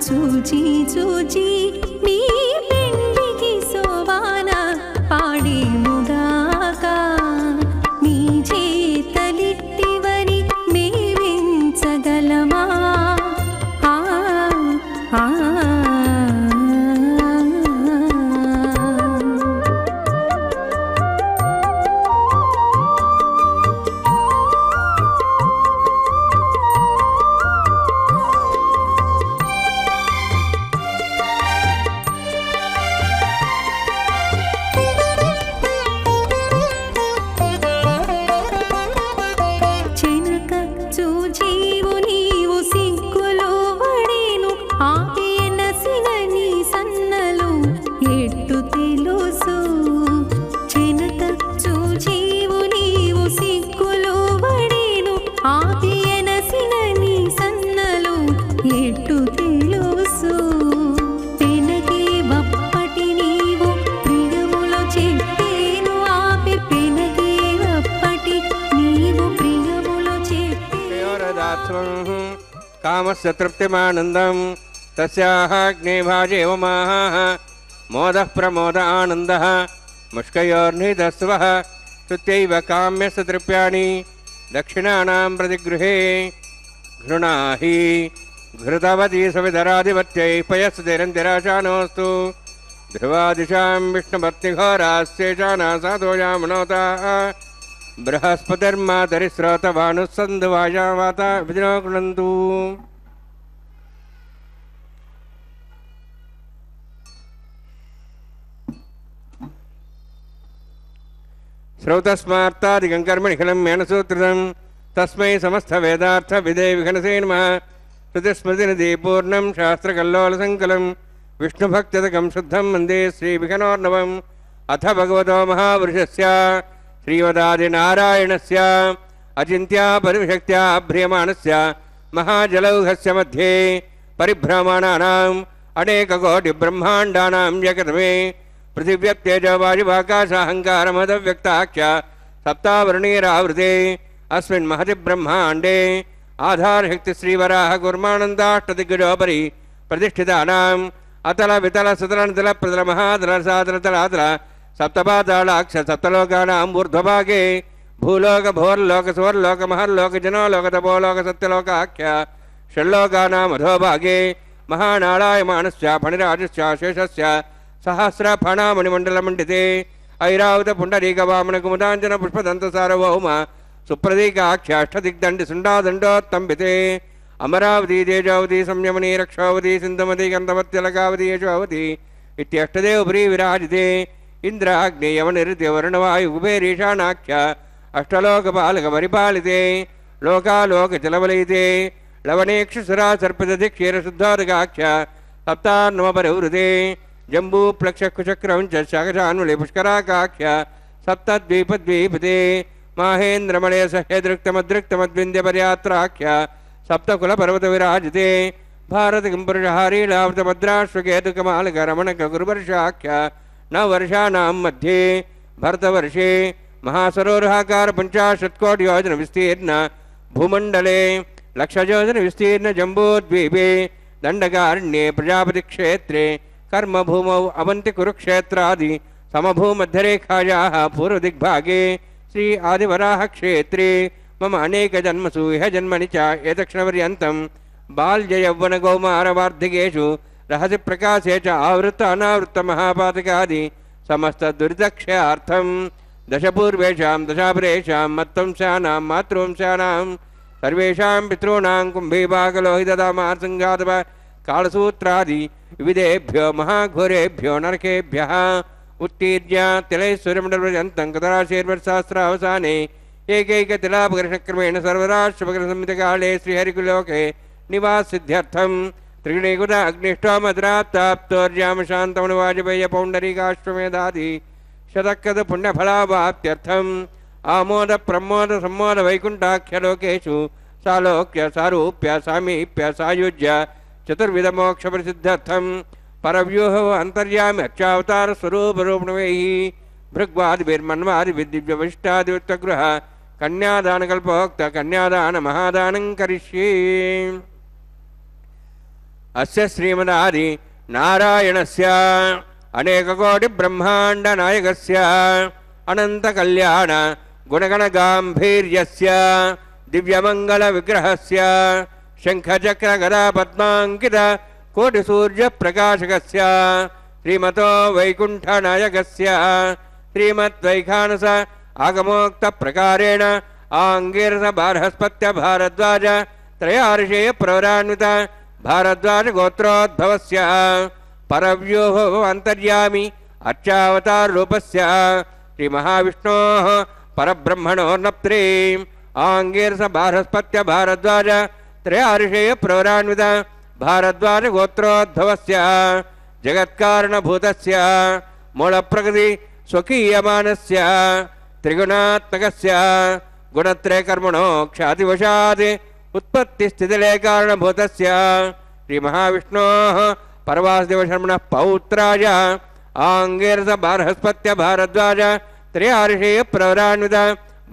చూచి చూచి మీ పెండికి సోవాన పాడి ముగాక నీ చేతలిట్టివని మేమించగలమా कामस्य तृप्तिमानन्दं तस्याः अग्निभाजेव माः मोदः प्रमोद आनन्दः मुष्कयोर्निधस्वः श्रुत्यैव काम्यस्य तृप्याणि दक्षिणानां प्रतिगृहे घृणाहि घृतवती सविधराधिपत्यै पयस्तिरन्तिराशानोऽस्तु ध्रुवादिशां विष्णुभक्तिघोरास्येषाना साधोयामनोताः बृहस्पतिर्मातरिस्रोतवानुस्सन्धुवायावाता विजनो गृह्णन्तु श्रौतस्मार्तादिकं कर्मणिखलं मेनसूत्रितं तस्मै समस्तवेदार्थविदे विघनसे नमः श्रुतिस्मृतिनिधि पूर्णं शास्त्रकल्लोलसङ्कलं विष्णुभक्त्यदकं शुद्धं वन्दे श्रीविघ्नोर्णवम् अथ भगवतो महापुरुषस्य श्रीमदादिनारायणस्य अचिन्त्या परिशक्त्या भ्रियमाणस्य महाजलौघस्य मध्ये परिभ्रमणानाम् अनेककोटिब्रह्माण्डानां जगतमे पृथिव्यप्तेजवायुवाकाशाहङ्कारमदव्यक्ताख्य सप्तावर्णीरावृते अस्मिन् महति ब्रह्माण्डे आधारशक्तिश्रीवराह कुर्मानन्दाष्टदिग्गजोपरि प्रतिष्ठितानाम् अतल वितल सुतलनितल प्रतल महातल सातल तलातल सप्तपातालाक्ष सप्तलोकानां ऊर्ध्वभागे भूलोक भोर्लोक सुवर्लोक महर्लोक जनोलोक तपोलोक सत्यलोकाख्य षण्लोकानाम् अधोभागे महानारायमाणस्य फणिराजस्य शेषस्य सहस्रफणामणिमण्डलमण्डिते ऐरावतपुण्डरीकवामनकुमुदाञ्जन पुष्पदन्तसार्वभौम सुप्रतीकाख्याष्टदिग्दण्डिसुण्डादण्डोत्तम्बिते अमरावती तेजावती संयमनी रक्षावती सिन्धुमती गन्धवत्यलकावती यशोवती इत्यष्टदेवपुरी विराजिते इन्द्राग्नेयवनिर्त्यवरुणवायुकुबेरीशानाख्य अष्टलोकपालकपरिपालिते लोकालोकचलवलयिते लवणेक्षुसुरासर्पितधिक्षीरशुद्धोदकाख्य सप्तान्नवपरिवृते जम्बूप्लक्षकुचक्रंच शाकशान्वले पुष्कराकाख्य सप्तद्वीपद्वीपते माहेन्द्रमणयसह्यदृक्तमदृक्तमद्विन्द्यपर्यात्राख्य सप्तकुलपर्वतविराजिते भारतकिंपुरुषहारीलावृतभद्राश्वकेतुकमालकरमणकगुरुवर्षाख्य नववर्षाणां मध्ये भरतवर्षे महासरोवराकार 50 कोटियोजन विस्तीर्ण भूमण्डले लक्षयोजन विस्तीर्ण जम्बूद्वीपे दण्डकारण्ये प्रजापतिक्षेत्रे कर्मभूमौ अवन्ति कुरुक्षेत्रादि समभूमध्यरेखायाः पूर्वदिग्भागे श्री आदिवराह क्षेत्रे मम अनेकजन्मसु इह जन्मनि च एतक्षणपर्यन्तं बाल्ययौवनकौमारवार्धिकेषु रहसि प्रकाशे च आवृत्त अनावृत्त महापातकादि समस्तदुरितक्षयार्थं दशपूर्वेषां दशापरेषां मत्वंशानां मातृवंशानां सर्वेषां पितॄणां कुम्भीभागलोहितदामासङ्गातव कालसूत्रादि विविधेभ्यो महाघोरेभ्यो नरकेभ्यः उत्तीर्य तिलैश्वर्यमण्डलपर्यन्तं कतराशीर्वर्षास्त्रावसाने एकैकतिलापकर्षक्रमेण सर्वराष्ट्रपकरसंहितकाले श्रीहरिकुलोके निवाससिद्ध्यर्थं त्रिगुणीकृत अग्निष्टोमद्राप्ताप्तोर्यामशान्तमनुवाजपेयपौण्डरीकाश्वमेधादि शतकृत पुण्यफलावाप्त्यर्थम् आमोद प्रमोद सम्मोद वैकुण्ठाख्यलोकेषु सालोक्य सारूप्य सामीप्य सायुज्य चतुर्विधमोक्षप्रसिद्ध्यर्थं परव्यूह अन्तर्यामि अर्चावतार स्वरूपरूपणवैः भृग्वादिभिर्मन्वादिभिर्दिव्यवशिष्टादिवृत्तगृह कन्यादानकल्पोक्त कन्यादान महादानं करिष्ये। अस्य श्रीमदादि नारायणस्य अनेककोटिब्रह्माण्डनायकस्य अनन्तकल्याण गुणगणगाम्भीर्यस्य दिव्यमङ्गलविग्रहस्य शङ्खचक्रगदापद्माङ्कित कोटिसूर्यप्रकाशकस्य श्रीमतो वैकुण्ठनायकस्य श्रीमद्वैखानस आगमोक्तप्रकारेण आङ्गीरस बार्हस्पत्य भारद्वाज त्रयार्षेय प्रवरान्वित भारद्वाज गोत्रोद्भवस्य परव्यूह अन्तर्यामि अर्चावतार रूपस्य श्रीमहाविष्णोः परब्रह्मणोर्नप्त्रे आङ्गीरस बार्हस्पत्य भारद्वाज त्रयार्षेय प्रवरान्वित भारद्वाज गोत्रोद्भवस्य जगत्कारणभूतस्य मूलप्रकृति स्वकीयमानस्य त्रिगुणात्मकस्य गुणत्रयकर्मणो ख्यातिवशात् उत्पत्तिस्थितिलयकारणभूतस्य श्रीमहाविष्णोः परवासुदेवशर्मणः पौत्राय आङ्गीरस बार्हस्पत्य भारद्वाज त्रयार्षेय प्रवरान्वित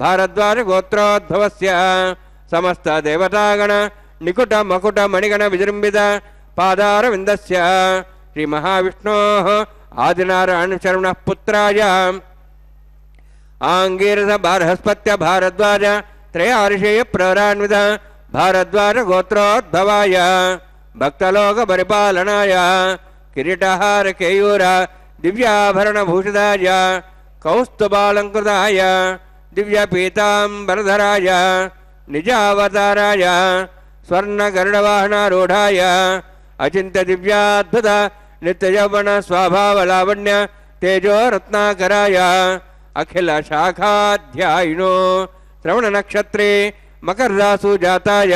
भारद्वाज गोत्रोद्भवस्य समस्त देवतागण निकुट मकुट मणिगण विजृंभित पादारविन्दस्य श्रीमहाविष्णोः आदिनारायणशर्मणः पुत्राय आङ्गीरस बार्हस्पत्य भारद्वाज त्रयार्षेय प्रवरान्वित भारद्वाज गोत्रोद्भवाय भक्तलोक परिपालनाय किरीटहार केयूर दिव्याभरणभूषिताय कौस्तुभालङ्कृताय दिव्यपीताम्बरधराय निजावताराय स्वर्णगरुडवाहनारूढाय अचिन्त्य दिव्याद्भुत नित्ययौवन स्वाभावलावण्य तेजो रत्नाकराय अखिल शाखाध्यायिनो श्रवणनक्षत्रे मकररासु जाताय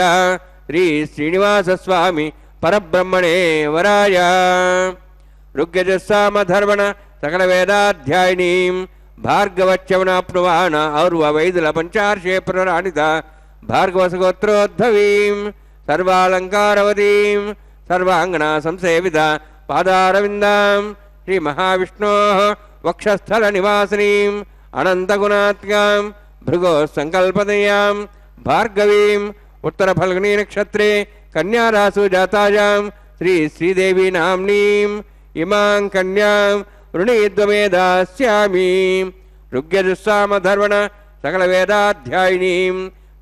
श्री श्रीनिवासस्वामी परब्रह्मणे वराय ऋग्यजुस्सामधर्वण सकलवेदाध्यायिनीं భార్గవచ్చవనాప్నువాన ఔర్వవైదుల పంచార్షే ప్రరాణిత భార్గవసగోత్రోద్భవీం సర్వాలంకారవతీం సర్వాంగనా సంసేవిత పాదారవిందాం శ్రీ మహావిష్ణోః వక్షస్థల నివాసినీం అనంతగుణాత్కాం భృగో సంకల్పదయాం భార్గవీం ఉత్తర ఫల్గుణీ నక్షత్రే కన్యారాసు జాతాయాం శ్రీ శ్రీదేవి నామ్నీం ఇమాం కన్యాం వృణీద్వమేదాస్యామి ఋగ్యజుస్సామధర్వణ సకల వేదాధ్యాయినీం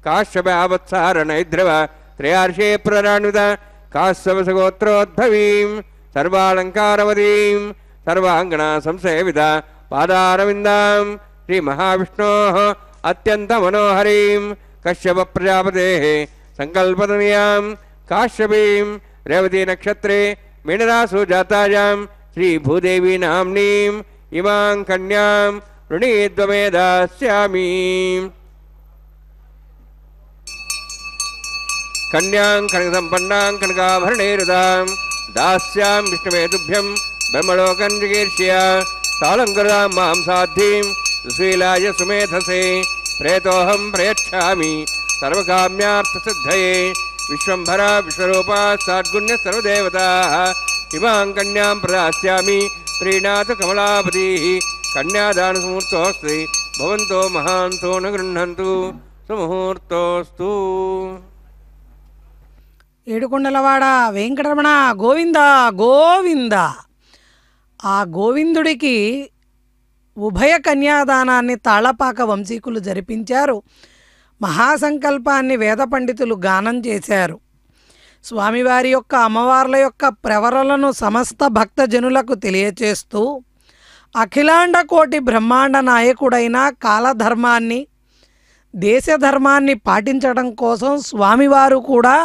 కాశ్యపావత్సార నైద్రవ త్రయార్షే ప్రరాణిత కాశ్యపసగోత్రోద్భవీం సర్వాలంకారవతీం సర్వాంగనా సంసేవిత పాదారవిందాం శ్రీ మహావిష్ణోః అత్యంత మనోహరీం కశ్యప ప్రజాపతేః సంకల్పతనయాం కాశ్యపీం రేవతీ నక్షత్రే మీనరాసు జాతాయాం శ్రీ భూదేవి నామ్నీం ఇమాం కన్యాం వృణీద్వమేదాస్యామి కన్యాం కనకసంపన్నాం కనకాభరణైరుదాం దాస్యాం విష్ణవే తుభ్యం బ్రహ్మలోకం జిగీర్ష్య తాళంకరాం మాం సాధ్వీం సుశీలాయ సుమేధసే ప్రేతోహం ప్రయచ్ఛామి సర్వకామ్యార్థసిద్ధయే విశ్వంభర విశ్వరూపా సాద్గుణ్య సర్వదేవతాః ఇమాం కన్యాం ప్రదాస్యామి ప్రీణాతు కమలాపతిః కన్యాదానముహూర్తోऽస్తి భవంతో మహాంతో న గృహ్ణन्तు సుముహూర్తోస్తు. ఏడుకొండలవాడ వెంకటరమణ గోవింద గోవింద. ఆ గోవిందుడికి ఉభయ కన్యాదానాన్ని తాళపాక వంశీకులు జరిపించారు. మహాసంకల్పాన్ని వేద పండితులు గానం చేశారు. స్వామివారి యొక్క అమ్మవార్ల యొక్క ప్రవరలను సమస్త భక్తజనులకు తెలియచేస్తూ అఖిలాండ కోటి బ్రహ్మాండ నాయకుడైన కాలధర్మాన్ని దేశధర్మాన్ని పాటించడం కోసం స్వామివారు కూడా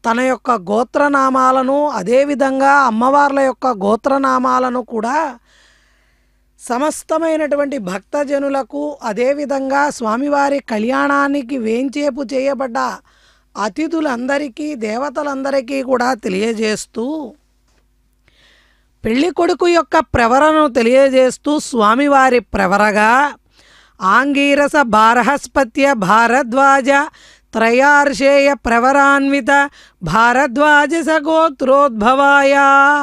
తన యొక్క గోత్రనామాలను అదేవిధంగా అమ్మవార్ల యొక్క గోత్రనామాలను కూడా సమస్తమైనటువంటి భక్తజనులకు అదేవిధంగా స్వామివారి కళ్యాణానికి వేంచేపు చేయబడ్డ అతిథులందరికీ దేవతలందరికీ కూడా తెలియజేస్తూ పెళ్లి కొడుకు యొక్క ప్రవరను తెలియజేస్తూ స్వామివారి ప్రవరగా ఆంగీరస బారహస్పత్య భారద్వాజ త్రయార్షేయ ప్రవరాన్విత భారద్వాజ సగోత్రోద్భవాయ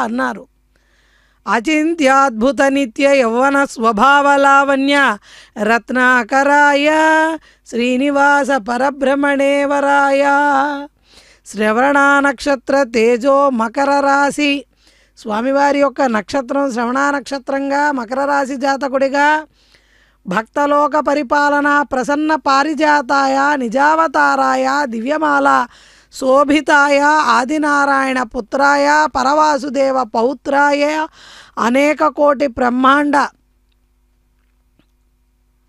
అన్నారు. అచింత్యాద్భుత నిత్య యౌవన స్వభావలావణ్య రత్నాకరాయ శ్రీనివాస పరబ్రహ్మణేవరాయ శ్రవణ నక్షత్ర తేజో మకర రాశి. స్వామివారి యొక్క నక్షత్రం శ్రవణ నక్షత్రంగా మకర రాశి జాతకుడిగా భక్తలోక పరిపాలన ప్రసన్న పారిజాతాయ నిజావతారాయ దివ్యమాల శోభితాయ ఆదినారాయణ పుత్రాయ పరవాసుదేవ పౌత్రాయ అనేక కోటి బ్రహ్మాండ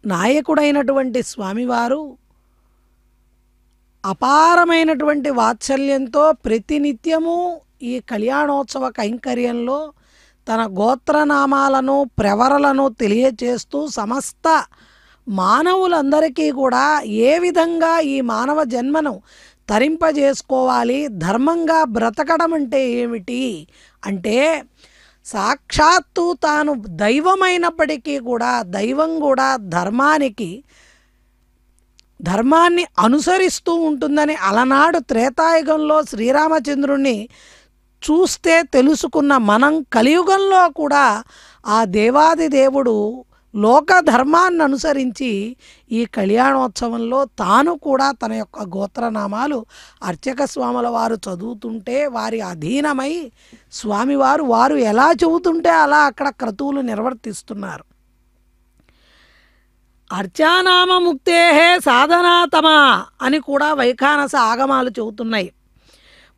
నాయకుడైనటువంటి స్వామివారు అపారమైనటువంటి వాత్సల్యంతో ప్రతినిత్యము ఈ కళ్యాణోత్సవ కైంకర్యంలో తన గోత్రనామాలను ప్రవరలను తెలియచేస్తూ సమస్త మానవులందరికీ కూడా ఏ విధంగా ఈ మానవ జన్మను తరింపజేసుకోవాలి, ధర్మంగా బ్రతకడం అంటే ఏమిటి అంటే సాక్షాత్తు తాను దైవమైనప్పటికీ కూడా దైవం కూడా ధర్మాన్ని అనుసరిస్తూ ఉంటుందని అలనాడు త్రేతాయుగంలో శ్రీరామచంద్రుణ్ణి చూస్తే తెలుసుకున్న మనం కలియుగంలో కూడా ఆ దేవాది దేవుడు లోక ధర్మాన్ని అనుసరించి ఈ కళ్యాణోత్సవంలో తాను కూడా తన యొక్క గోత్రనామాలు అర్చక స్వాముల వారు చదువుతుంటే వారి అధీనమై స్వామివారు వారు ఎలా చెబుతుంటే అలా అక్కడ క్రతువులు నిర్వర్తిస్తున్నారు. అర్చానామ ముక్తే సాధనాతమ అని కూడా వైఖానస ఆగమాలు చెబుతున్నాయి.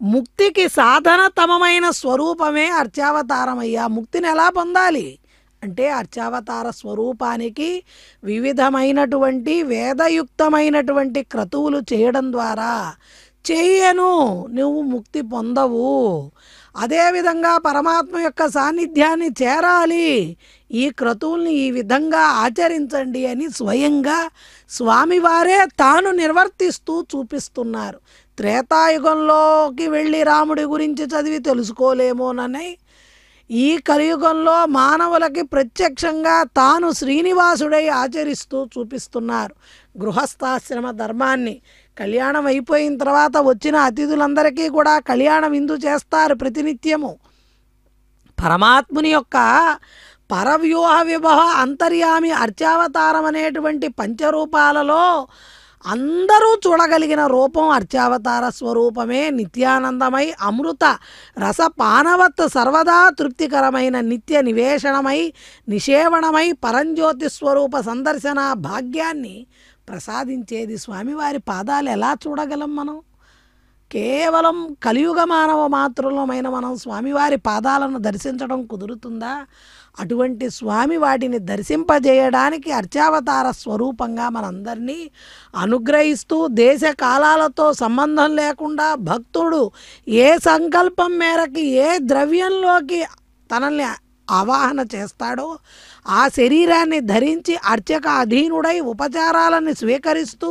ముక్తికి సాధనతమమైన స్వరూపమే అర్చావతారమయ్యా. ముక్తిని ఎలా పొందాలి అంటే అర్చావతార స్వరూపానికి వివిధమైనటువంటి వేదయుక్తమైనటువంటి క్రతువులు చేయడం ద్వారా చెయ్యను నువ్వు ముక్తి పొందవు. అదేవిధంగా పరమాత్మ యొక్క సాన్నిధ్యాన్ని చేరాలి, ఈ క్రతువుల్ని ఈ విధంగా ఆచరించండి అని స్వయంగా స్వామివారే తాను నిర్వర్తిస్తూ చూపిస్తున్నారు. త్రేతాయుగంలోకి వెళ్ళి రాముడి గురించి చదివి తెలుసుకోలేమోనని ఈ కలియుగంలో మానవులకి ప్రత్యక్షంగా తాను శ్రీనివాసుడై ఆచరిస్తూ చూపిస్తున్నారు గృహస్థాశ్రమ ధర్మాన్ని. కళ్యాణం అయిపోయిన తర్వాత వచ్చిన అతిథులందరికీ కూడా కళ్యాణ విందు చేస్తారు ప్రతినిత్యము. పరమాత్ముని యొక్క పరవ్యూహ విభవ అంతర్యామి అర్చావతారం అనేటువంటి పంచరూపాలలో అందరూ చూడగలిగిన రూపం అర్చావతార స్వరూపమే. నిత్యానందమై అమృత రసపానవత్ సర్వదా తృప్తికరమైన నిత్య నివేశనమై నిషేవణమై పరంజ్యోతి స్వరూప సందర్శన భాగ్యాన్ని ప్రసాదించేది స్వామివారి పాదాలు ఎలా చూడగలం మనం? కేవలం కలియుగ మానవ మాతృలమైన మనం స్వామివారి పాదాలను దర్శించడం కుదురుతుందా? అటువంటి స్వామి వాటిని దర్శింపజేయడానికి అర్చావతార స్వరూపంగా మనందరినీ అనుగ్రహిస్తూ దేశ కాలాలతో సంబంధం లేకుండా భక్తుడు ఏ సంకల్పం మేరకి ఏ ద్రవ్యంలోకి తనల్ని ఆవాహన చేస్తాడో ఆ శరీరాన్ని ధరించి అర్చక అధీనుడై ఉపచారాలను స్వీకరిస్తూ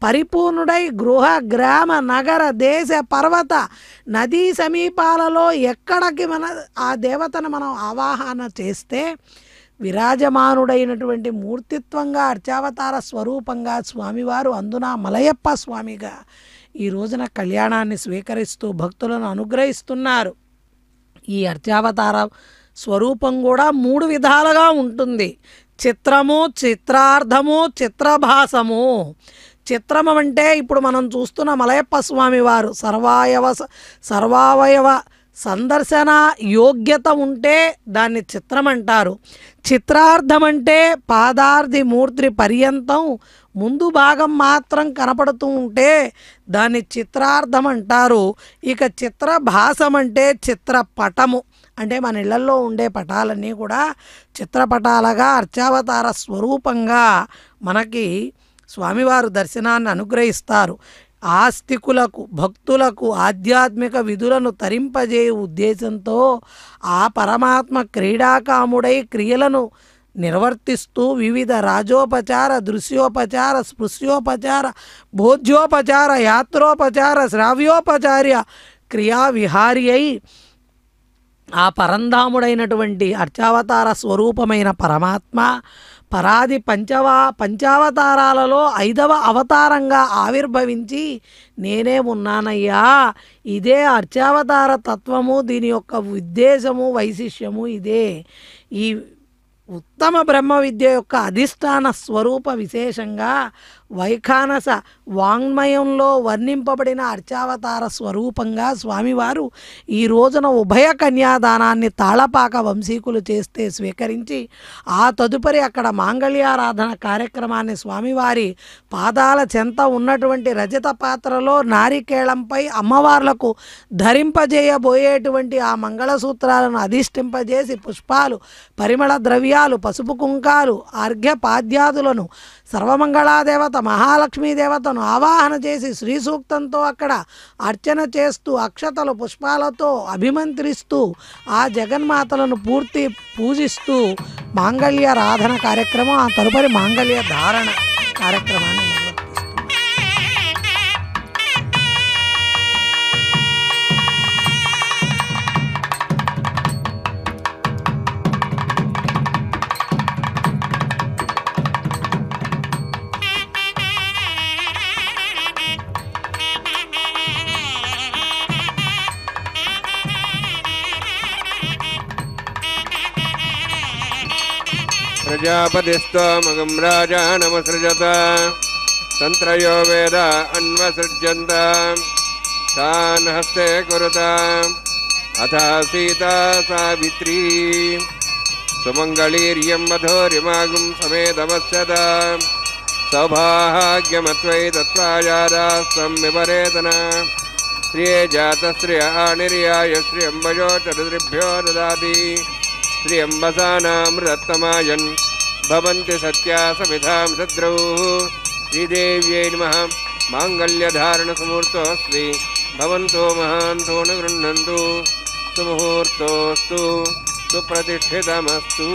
పరిపూర్ణుడై గృహ గ్రామ నగర దేశ పర్వత నదీ సమీపాలలో ఎక్కడికి ఆ దేవతను మనం ఆవాహన చేస్తే విరాజమానుడైనటువంటి మూర్తిత్వంగా అర్చావతార స్వరూపంగా స్వామివారు అందున మలయప్ప స్వామిగా ఈ రోజున కళ్యాణాన్ని స్వీకరిస్తూ భక్తులను అనుగ్రహిస్తున్నారు. ఈ అర్చావతార స్వరూపం కూడా 3 విధాలుగా ఉంటుంది. చిత్రము, చిత్రార్థము, చిత్రభాసము. చిత్రము అంటే ఇప్పుడు మనం చూస్తున్న మలయప్ప స్వామి వారు సర్వావయవ సందర్శన యోగ్యత ఉంటే దాన్ని చిత్రం అంటారు. చిత్రార్థం అంటే పాదార్థి మూర్తి పర్యంతం ముందు భాగం మాత్రం కనపడుతూ ఉంటే దాన్ని చిత్రార్థం అంటారు. ఇక చిత్రభాసం అంటే చిత్రపటము అంటే మన ఇళ్లలో ఉండే పటాలన్నీ కూడా చిత్రపటాలుగా అర్చావతార స్వరూపంగా మనకి స్వామివారు దర్శనాన్ని అనుగ్రహిస్తారు. ఆస్తికులకు భక్తులకు ఆధ్యాత్మిక విధులను తరింపజేయు ఉద్దేశంతో ఆ పరమాత్మ క్రీడాకాముడై క్రియలను నిర్వర్తిస్తూ వివిధ రాజోపచార దృశ్యోపచార స్పృశ్యోపచార భోజ్యోపచార యాత్రోపచార శ్రావ్యోపచార్య క్రియా విహారి అయి ఆ పరంధాముడైనటువంటి అర్చావతార స్వరూపమైన పరమాత్మ పరాది పంచావతారాలలో 5వ అవతారంగా ఆవిర్భవించి నేనే ఉన్నానయ్యా, ఇదే అర్చావతార తత్వము, దీని యొక్క ఉద్దేశము వైశిష్యము ఇదే. ఈ ఉత్తమ బ్రహ్మ విద్య యొక్క అధిష్టాన స్వరూప విశేషంగా వైఖానస వాంగ్మయంలో వర్ణింపబడిన అర్చావతార స్వరూపంగా స్వామివారు ఈ రోజున ఉభయ కన్యాదానాన్ని తాళపాక వంశీకులు చేస్తే స్వీకరించి ఆ తదుపరి అక్కడ మాంగళ్యారాధన కార్యక్రమాన్ని స్వామివారి పాదాల చెంత ఉన్నటువంటి రజత పాత్రలో నారికేళంపై అమ్మవార్లకు ధరింపజేయబోయేటువంటి ఆ మంగళసూత్రాలను అధిష్ఠింపజేసి పుష్పాలు పరిమళ ద్రవ్యాలు పసుపు కుంకాలు అర్ఘ్యపాద్యాదులను సర్వమంగళాదేవత మహాలక్ష్మీదేవతను ఆవాహన చేసి శ్రీ సూక్తంతో అక్కడ అర్చన చేస్తూ అక్షతలు పుష్పాలతో అభిమంత్రిస్తూ ఆ జగన్మాతలను పూజిస్తూ మాంగళ్యారాధన కార్యక్రమం ఆ తదుపరి మాంగళ్య ధారణ కార్యక్రమాన్ని ప్రజాపతిస్త్వమగం రాజానమసృజత తంత్రయో వేద అన్వసృజ్యంత తాన్ హస్తే కురుత అథ సీతా సావిత్రీ సుమంగళీర్యం మధోరిమాగుం సమేతమస్యత సౌభాగ్యమత్వై తత్వాయాదాస్తం విపరేతన శ్రియే జాతశ్రియ ఆనిర్యాయ శ్రియంబజోటరుద్రిభ్యో దదాతి శ్రీయంబసానామృతమాయన్ భవంతి సత్యా సమిధాం సద్రౌ శ్రీదేవ్యై నమః మాంగళ్యధారణ సుముహూర్తోస్మి భవంతో మహాంతో న గృహ్ణन्तు సుముహూర్తోస్తు సుప్రతిష్ఠితమస్తు.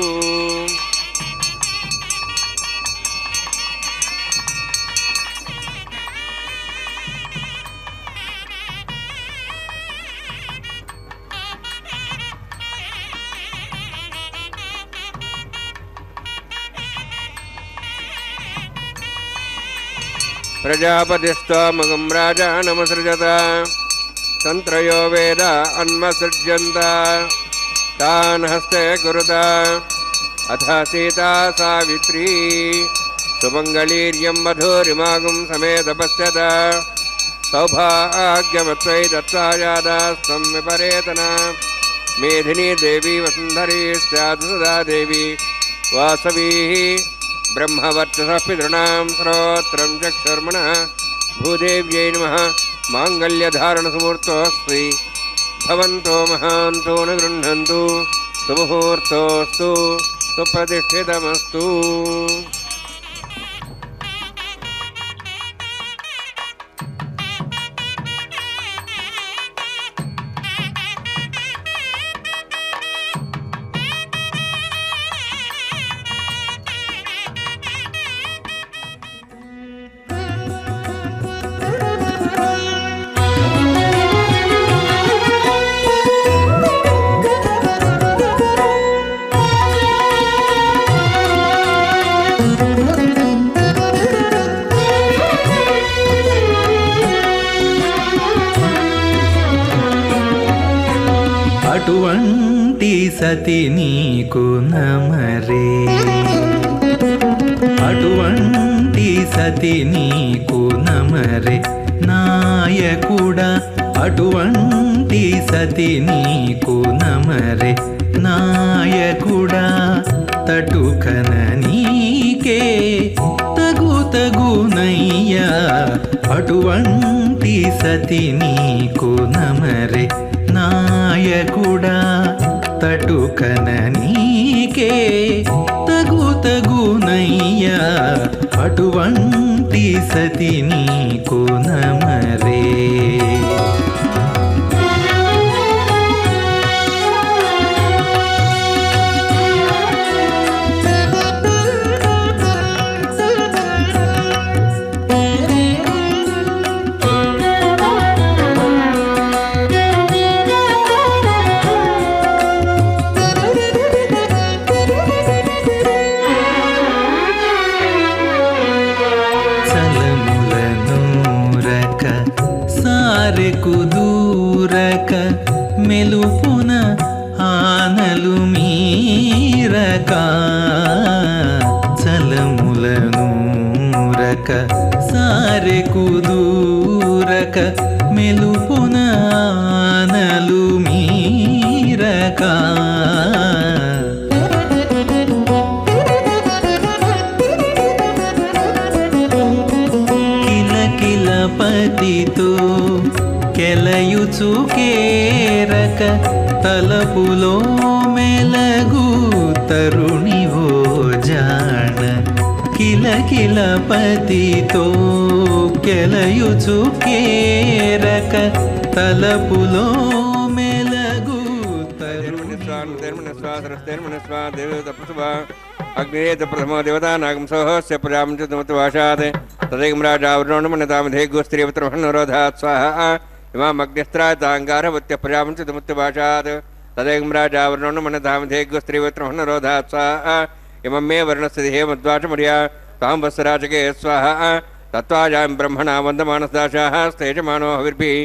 प्रजापतिस्त्वामगं राजानमसृजत तन्त्रयो वेद अन्वसृज्यन्त तान् हस्ते कुरुत अथ सीता सावित्री सुमङ्गलीर्यं मधुरिमागुं समेतपश्यत सौभाग्यवत्वै दत्तायादास्तं विपरेतना मेधिनी देवी वसुन्धरी स्यात् सदा देवी वासवीः ब्रह्मवर्चसः पितॄणां श्रोत्रं चक्षुर्मणः भूदेव्यै नमः माङ्गल्यधारणसुमुहूर्तोऽस्ति भवन्तो महान्तो न गृह्णन्तु सुमुहूर्तोऽस्तु सुप्रतिष्ठितमस्तु। అటువంటి సతి నీకు నమరే, అటువంటి సతి నీకు నమరే నాయకుడా, అటువంటి సతి నీకు నమరే నాయకుడా, తటుకన నీకే తగునయ్యా, అటువంటి సతి నీకు నమరే నాయకుడా, తటుకన నీకే తగునయ్యా, అటువంటి సతి నీకు నమరే. దూరక మెలుపున ఆనలు మీరక, చలములనూరక సారెకు దూరక మెలుపున ఆనలు మీరక, కిలకిల పతితో కెలయుచు కేరక, తలపులో మెలగు తరుణివో జాణ, కిలకిల పతితో కెలయుచు కేరక, తలపులో మెలగు అగ్నేత ప్రథమో దేవతా నాగం సోహస్య ప్రజాంచతుమతువాశాత్ తదేకం రాజావృణోన్మనతామధే గోస్త్రీయపుత్రమన్నరోధాత్ స్వాహా ఇమామగ్నిస్త్రాతాంగారవత్య ప్రజాంచతుమతువాశాత్ తదేకం రాజావృణోన్మనతామధే గోస్త్రీయపుత్రమన్నరోధాత్ స్వాహా ఇమం మే వర్ణస్య దిహే మద్వాచమర్యా తాం వత్సరాచకే స్వాహా తత్వాజాం బ్రహ్మణా వందమానస్దాశాః స్తేజమానో హవిర్భిః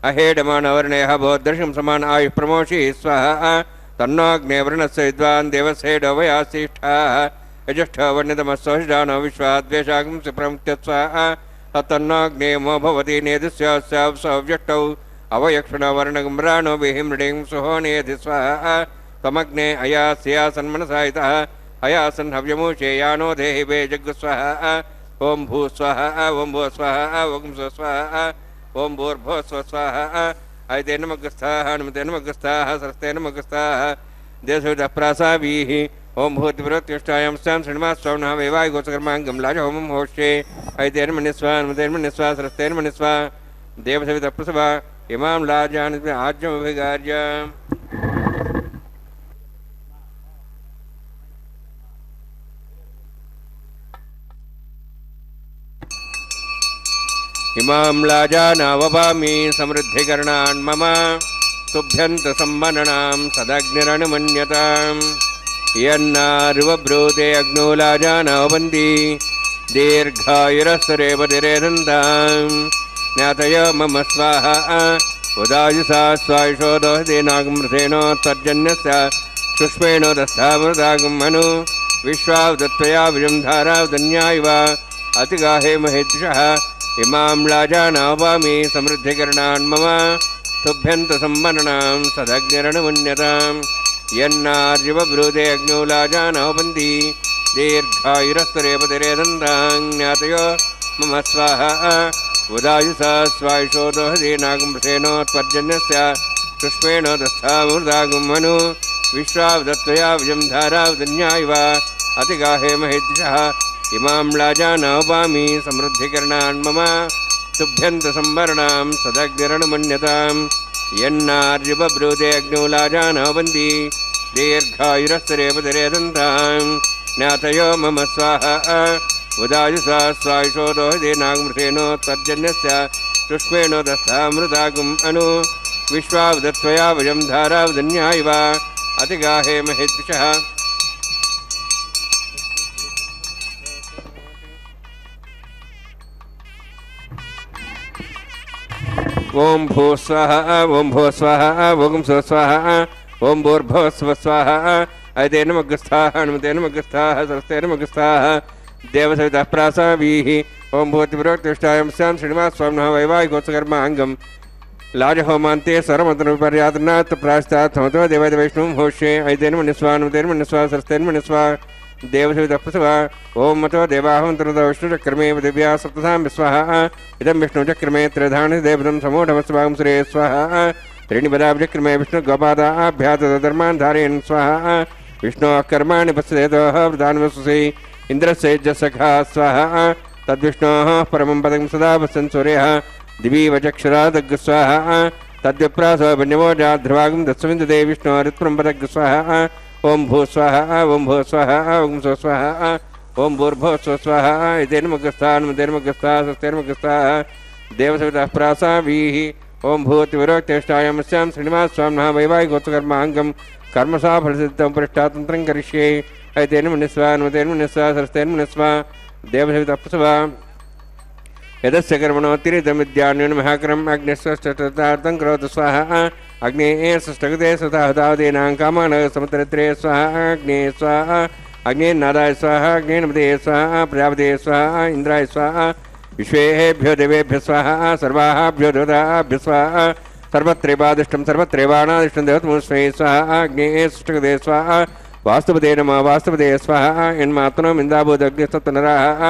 అహేడమానవర్ణయః భోద్దర్శం సమాన ఆయుః ప్రమోషి స్వాహా తన్నోగ్నేవర్ణస్య విద్వాన్ దేవసేడో వయాసిష్ఠాః యజుష్ఠో వర్ణితమస్సోషిడానో విశ్వాద్వేషాగం సుప్రముత్య స్వాహా తన్నోగ్నేమో భవతి నేదుస్యావ్యష్టౌ అవయక్షుణో వర్ణగం రాణో విహిమృడిం సుహోనేతి స్వాహా తమగ్నే అయాస్యాసన్మనసాయితః అయాసన్ హవ్యమూషేయానో దేహి వే జగ్గు స్వాహా ఓం భూ స్వాహా ఓం భూ స్వాహా ఓం స్వాహా ఓం భూర్భో స్వాహా ఐతేన మగ్స్థాః హనుమతేన మగ్స్థాః సరస్తేన మగ్స్థాః దేశవిదః ప్రాసావీః ఓం భూతివ్రత్యుష్టాయాం స్వాం శ్రీనివాసస్వామినః వేవాయ గోచకర్మాంగం లాజహోమం హోష్యే ఐతేన మన్యస్వా హనుమతేన మన్యస్వా సరస్తేన మన్యస్వా దేవసవిదః ప్రసవ ఇమాం లాజాని ఆజ్యమభిగార్య. ఇమాం లాజానావపామి సమృద్ధికరణాన్ మమ తుభ్యంత సంమరణాం సదగ్నిరణమన్యతాం యన్నారువబ్రూతే అగ్నో లాజానావపంతి दीर्घायुरस्तरेवतिरेदन्तां ज्ञातय मम स्वाहा उदायुषा स्वायुषो दोहदेनागमृतेनोत्तर्जन्यस्य पुष्पेण दस्तामृतागं मनु विश्वावदत्वया विजं धारावदन्यायव अतिगाहे महेद्विषः इमां लाजानावामि समृद्धिकरणान् मम तुभ्यन्तसंवरणां सदग्निरणमुन्यतां यन्नार्यवब्रूते अग्नौ लाजानावपन्ति दीर्घायुरस्तरेपतिरेदन्तां ज्ञातयो मम स्वाहा उदायुषा स्वायुषो दोहदेनागमृतेनोत्पर्जन्यस्य पुष्पेण दस्तामृतागं मनु विश्वावदत्वया विजं धारावदन्यायव अतिगाहे महेद्विषः इमां लाजानावामि समृद्धिकरणान् मम तुभ्यन्तसंवरणां सदग्निरणमुन्यतां यन्नार्यवब्रूते अग्नौ लाजानावपन्ति दीर्घायुरस्तरेपतिरेदन्तां ज्ञातयो मम स्वाहा उदायुषा स्वायुषो दोहदेनागमृतेनोत्पर्जन्यस्य पुष्पेण दस्तामृतागं अनु विश्वावदत्वया वयं धारावदन्यायव अतिगाहे महेद्विषः ओम भू स्वाहा ओम भू स्वाहा ओम स्व स्वाहा ओम भूर्भुवः स्वः स्वाहा अयते नमग्रस्थाः हनुमते नमग्रस्थाः सरस्वते नमग्रस्थाः देवसवितः प्रासावीः ओम भूतिपुरोक्तिष्ठायां स्यां श्रीनिवास स्वामिनः वैवाहिकोत्सकर्माङ्गं लाजहोमान्ते सर्वमन्त्रविपर्यातनात् प्राश्चात् समतो देवैष्णुं होष्ये अयते नमः हनुमते नमः सरस्वते नमः देवसवितः प्रसवा ओम मतो देवाहमन्त्रतो विष्णुचक्रमे दिव्या सप्तधां विस्वाहा इदं विष्णुचक्रमे त्रिधानि देवतं समूढमस्वागं श्रे स्वाहा त्रीणि पदाब्जक्रमे विष्णुगोपादाभ्यातधर्मान् धारयन् स्वाहा विष्णोः कर्माणि पश्येतोः वृदान्वसुषे इन्द्रस्य यज्ञसखा स्वाहा तद्विष्णोः परमं पदं सदा पश्यन् सूर्यः दिवि वचक्षुरादग् स्वाहा तद्विप्रासो वन्यमोजाध्रुवागं दत्सविन्दते विष्णोरित्प्रं पदग् स्वाहा ओम भू स्वाहा ओम भू स्वाहा ओम स्व स्वाहा ओम भूर्भुवः स्वः स्वाहा इति नमग्रस्थाः हनुमते नमग्रस्थाः सरस्वते नमग्रस्थाः देवसवितः प्रासावीः ओम भूतिविरोक्तिष्ठायां स्यां श्रीनिवास स्वामिनः वैवाहिकोत्सकर्माङ्गं कर्मसाफलसिद्धं परिष्ठातन्त्रं करिष्ये अयते नमः हनुमते नमः सरस्वते नमः देवसवितः प्रसवा यदस्य कर्मणोत्तिरितमिद्यान्यं महाक्रम अग्निस्वष्टतार्थं करोतु स्वाहा अग्नेः षष्ठगते स्वताहुतावदीनां कामान् समुद्रत्रे स्वाहा अग्ने स्वाहा अग्नेन्नादाय स्वाहा अग्नेन्मदे स्वाहा प्रजापते स्वाहा इन्द्राय स्वाहा विश्वेभ्यो देवेभ्यः स्वाहा सर्वाभ्यो देवताभ्यः स्वाहा सर्वत्रैवादिष्टं सर्वत्रैवानादिष्टं देवतमस्मै स्वाहा अग्नेः षष्ठगते स्वाहा वास्तुपदे नमः वास्तुपदे स्वाहा यन्मात्मनो मिन्दाबोधग्निस्तत्तनराः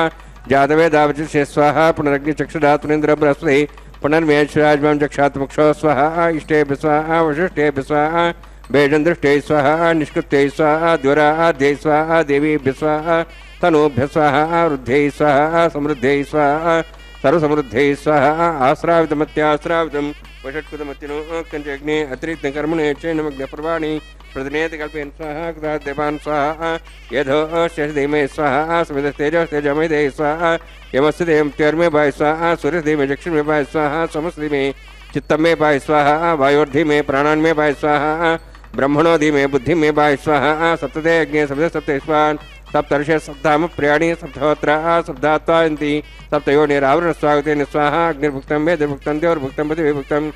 जातवेदावचिष्ये स्वाहा पुनरग्निचक्षुरात् पुनेन्द्र बृहस्पति पुनर्मेश्वराज्मां चक्षात्मुक्षो स्वाहा इष्टेभ्यः स्वाहा वशिष्ठेभ्यः स्वाहा भेजन्दृष्टे स्वाहा निष्कृत्यै स्वाहा द्वाराध्ये स्वाहा देवीभ्यः स्वाहा तनूभ्यः स्वाहा वृद्ध्यै स्वाहा समृद्ध्यै स्वाहा सर्वसमृद्ध्यै स्वाहा आश्रावितमत्याश्रावितं वषट्कृतमत्यनो कञ्चग्ने अतिरिक्तं कर्मणे चैनमग्नपर्वाणि प्रतिनेति कल्पयन् स्वाहा कृता देवान् स्वाहा यधो शेषदेमे स्वाहा समितस्तेजस्तेजमय दे स्वाहा यमस्य देवं त्योर्मे भाय स्वाहा सूर्यस्दे में चक्षुर् में भाय स्वाहा समस्ति में चित्तं में भाय स्वाहा वायोर्धि में प्राणान् में भाय स्वाहा ब्रह्मणोधि में बुद्धि में भाय स्वाहा सप्तते अग्ने सप्त स्वान् सप्तर्षे सप्ताम प्रियाणि सप्तहोत्राः सप्तात्वायन्ति सप्तयोनिरावरण स्वागते स्वाहा अग्निर्भुक्तं वेदभुक्तं द्योर्भुक्तं पृथिवीभुक्तं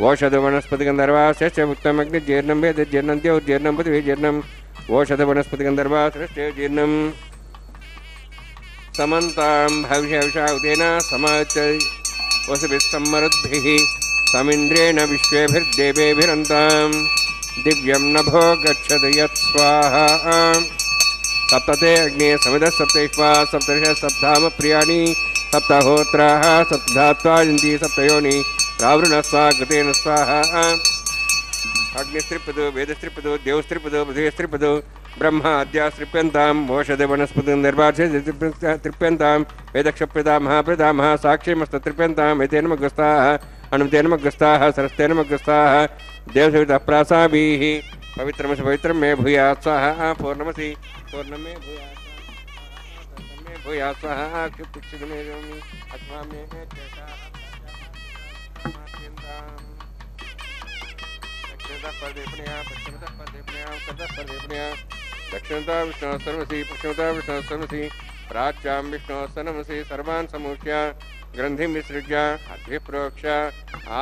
ओषध वनस्पति गंधर्वा श्रेष्ठ भुक्तम अग्नि जीर्णम वेद जीर्णम द्योर्जीर्णम पृथ्वी जीर्णम ओषध वनस्पति गंधर्वा श्रेष्ठ जीर्णम समन्तां भविष्यविषाउतेन समाच वसुभिस्सम्मरुद्भिः समिन्द्रेण विश्वेभिर्देवेभिरन्तां दिव्यं नभो गच्छति यत्स्वाहा सप्तते अग्ने समिदः सप्तैष्वा सप्तर्षः सप्ताम प्रियाणि सप्तहोत्राः सप्तधात्वायन्ति सप्तयोनि रावृणस्वागतेन स्वाहा अग्निस्त्रिपदो वेदस्त्रिपदो देवस्त्रिपदो पृथिवीस्त्रिपदो ब्रह्माद्यास्त्रिप्यन्तां ओषधे वनस्पतिं निर्वाचे त्रिप्यन्तां वेदक्षप्यता महाप्रदामः साक्षीमस्तत्रिप्यन्तां एते नमग्रस्ताः हनुमते नमग्रस्ताः सरस्वते नमग्रस्ताः देवसवितः प्रासाभिः पवित्रमसि पवित्रं मे भूयात् स्वाहा पूर्णमसि पूर्णं मे भूयात् स्वाहा क्षुत्तिक्षुदमे अथवा मे दक्षिणता विष्णु सर्वसी पश्चिमता विष्णु सर्वसी प्राच्यां विष्णोस्तनमसि सर्वान् समूह्य ग्रन्थिं विसृज्य अद्भिः प्रोक्ष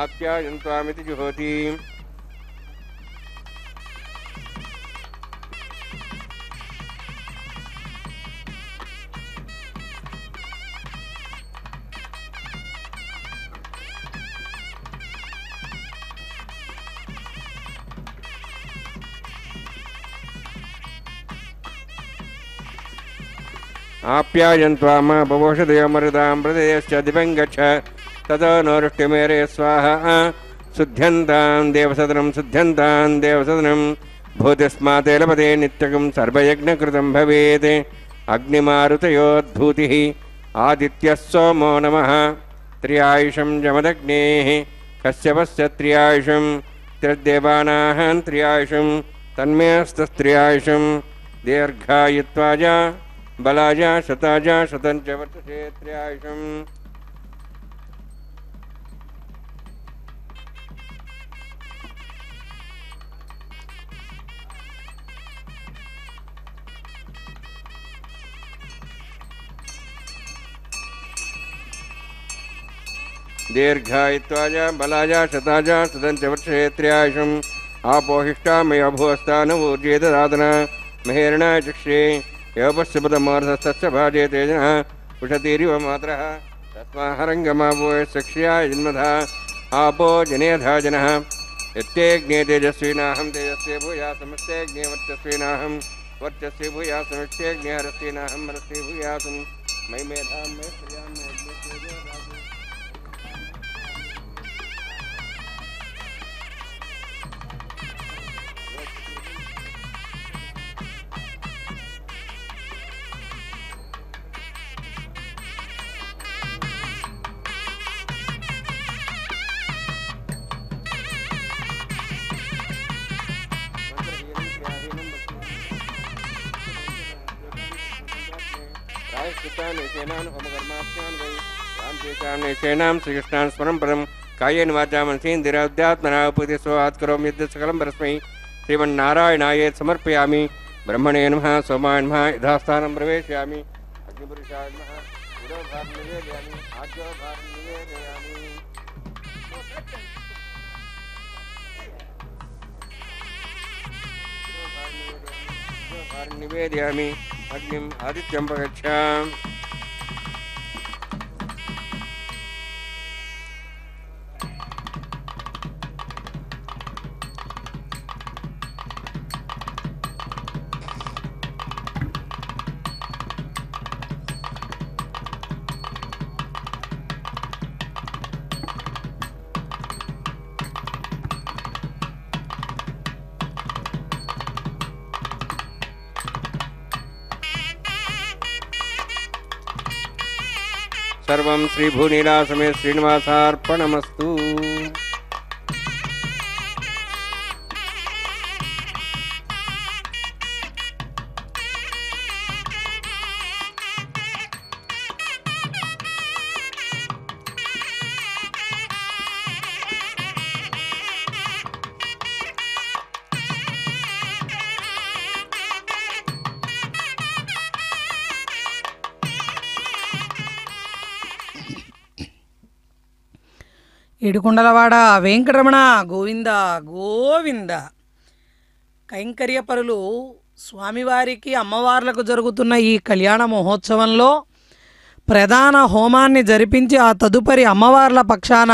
आप्यायन्त्वामिति जुहोति। आप्यायन्त्वाम बवोषधयोमृतां प्रदेयश्च दिवं गच्छ ततो नोरुष्टिमेरे स्वाहा शुद्ध्यन्तां देवसदनं भूतिस्माते लभते नित्यकं सर्वयज्ञकृतं भवेत्। अग्निमारुतयोद्भूतिः आदित्यः सोमो नमः त्र्यायुषं जमदग्नेः कश्यपस्य त्र्यायुषं त्रिदेवानाः त्र्यायुषं तन्मेस्तस्त्र्यायुषं दीर्घायुत्वाय बलाय शताय शतञ्च वर्तते त्र्यायुषम्। दीर्घायुत्वाय बलाय शताय शतञ्च वर्तते त्र्यायुषम्। आपोहिष्टा मया भुवस्तानवूर्जे ददातन महेरणाय चक्षे योपश्यपदमार्धस्तस्य भाजे तेजनः उषतीरिव मात्रः तस्माहरङ्गमावोय सक्ष्याय जन्मधा आपो जनेधा जनः यत्तेऽग्ने तेजस्विनाहं तेजस्वी भूयासमस्तेऽग्ने वर्चस्विनाहं वर्चस्वी भूयासमस्तेऽग्ने हरस्विनाहं हरस्वी भूयासं मयि मेधां मे श्रियां मे अग्ने तेजो दातु। श्रीकृष्णान् स्मरं परं कायेन वाचा मनसेन्द्रियाध्यात्मना उपति स्वात् करोमि यद् सकलं परस्मै श्रीमन्नारायणाय समर्पयामि। ब्रह्मणे नमः सोमाय नमः यथास्थानं प्रवेशयामि। अग्निपुरुषाय नमः उदोभारं निवेदयामि आज्योभारं निवेदयामि अग्निम् आदित्यं प्रगच्छामि। सर्वं श्रीभूनीलासमेत श्रीनिवासार्पणमस्तु। ఏడుకొండలవాడ వెంకటరమణ గోవింద గోవింద. కైంకర్యపరులు స్వామివారికి అమ్మవార్లకు జరుగుతున్న ఈ కళ్యాణ మహోత్సవంలో ప్రధాన హోమాన్ని జరిపించి ఆ తదుపరి అమ్మవార్ల పక్షాన